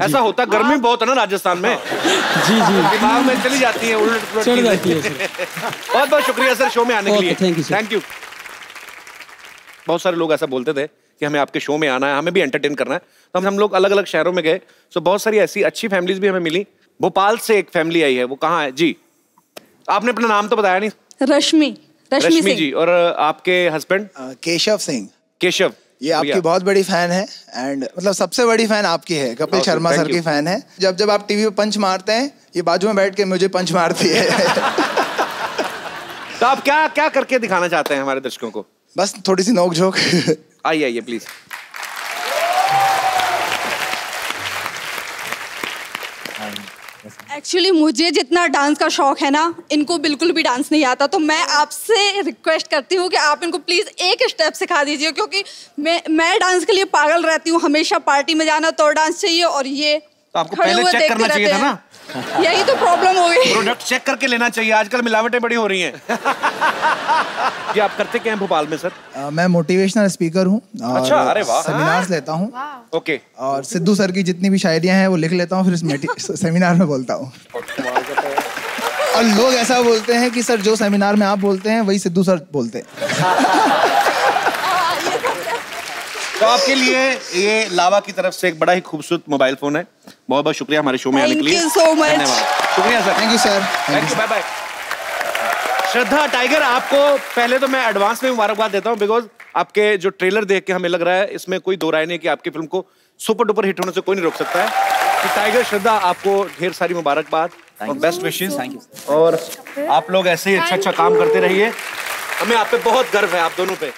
ऐसा होता, गर्मी बहुत है ना राजस्थान में। जी जी, दिमाग में चली जाती है, उलट चढ़ जाती है। बहुत बहुत शुक्रिया सर शो में आने के लिए। Thank you. बहुत सारे लोग ऐसा बोलते थे कि हमें आपके शो में आना है, हमें भी एंटरटेन करना है, तो हम लोग अलग अलग शहरों में गए। तो बहुत सारी ऐसी अच्छी फैमिलीज भी हमें मिली। भोपाल से एक फैमिली आई है, वो कहाँ है जी? आपने अपना नाम तो बताया नहीं। रश्मि जी। और आपके हस्बैंड? केशव सिंह। केशव, ये आपकी बहुत बड़ी फैन है एंड मतलब सबसे बड़ी फैन आपकी है, कपिल शर्मा सर की फैन है। जब जब आप टीवी पे पंच मारते हैं, ये बाजू में बैठ के मुझे पंच मारती है। तो आप क्या क्या करके दिखाना चाहते हैं हमारे दर्शकों को? बस थोड़ी सी नोक झोंक। आइए प्लीज। एक्चुअली मुझे जितना डांस का शौक है ना, इनको बिल्कुल भी डांस नहीं आता। तो मैं आपसे रिक्वेस्ट करती हूँ कि आप इनको प्लीज एक स्टेप सिखा दीजिए, क्योंकि मैं डांस के लिए पागल रहती हूँ। हमेशा पार्टी में जाना तो डांस चाहिए, और ये तो आपको पहले चेक करना चाहिए था ना। यही तो प्रॉब्लम हो गई। प्रोडक्ट चेक करके लेना चाहिए, आजकल मिलावटें बड़ी हो रही हैं। ये आप करते क्या हैं भोपाल में सर? मैं मोटिवेशनल स्पीकर हूँ। अच्छा, अरे वाह। सेमिनार्स लेता हूँ। ओके। और सिद्धू सर की जितनी भी शायरियाँ हैं वो लिख लेता हूँ, फिर सेमिनार में बोलता हूँ। और लोग ऐसा बोलते हैं कि सर जो सेमिनार में आप बोलते हैं वही सिद्धू सर बोलते हैं। तो आपके लिए ये लावा की तरफ से एक बड़ा ही खूबसूरत मोबाइल फोन है। बहुत बहुत शुक्रिया हमारे शो में आने के लिए। Thank you so much। धन्यवाद, शुक्रिया sir. Thank you sir. Thank you, bye bye. Shraddha, Tiger, आपको पहले तो मैं एडवांस में मुबारकबाद देता हूँ, बिकॉज आपके जो ट्रेलर देख के हमें लग रहा है इसमें कोई दो राय नहीं कि आपकी फिल्म को सुपर डुपर हिट होने से कोई नहीं रोक सकता है। तो टाइगर, श्रद्धा, आपको ढेर सारी मुबारकबाद और बेस्ट विशेस। Thank you. और आप लोग ऐसे ही अच्छा अच्छा काम करते रहिए। हमें आप पे बहुत गर्व है, आप दोनों पे।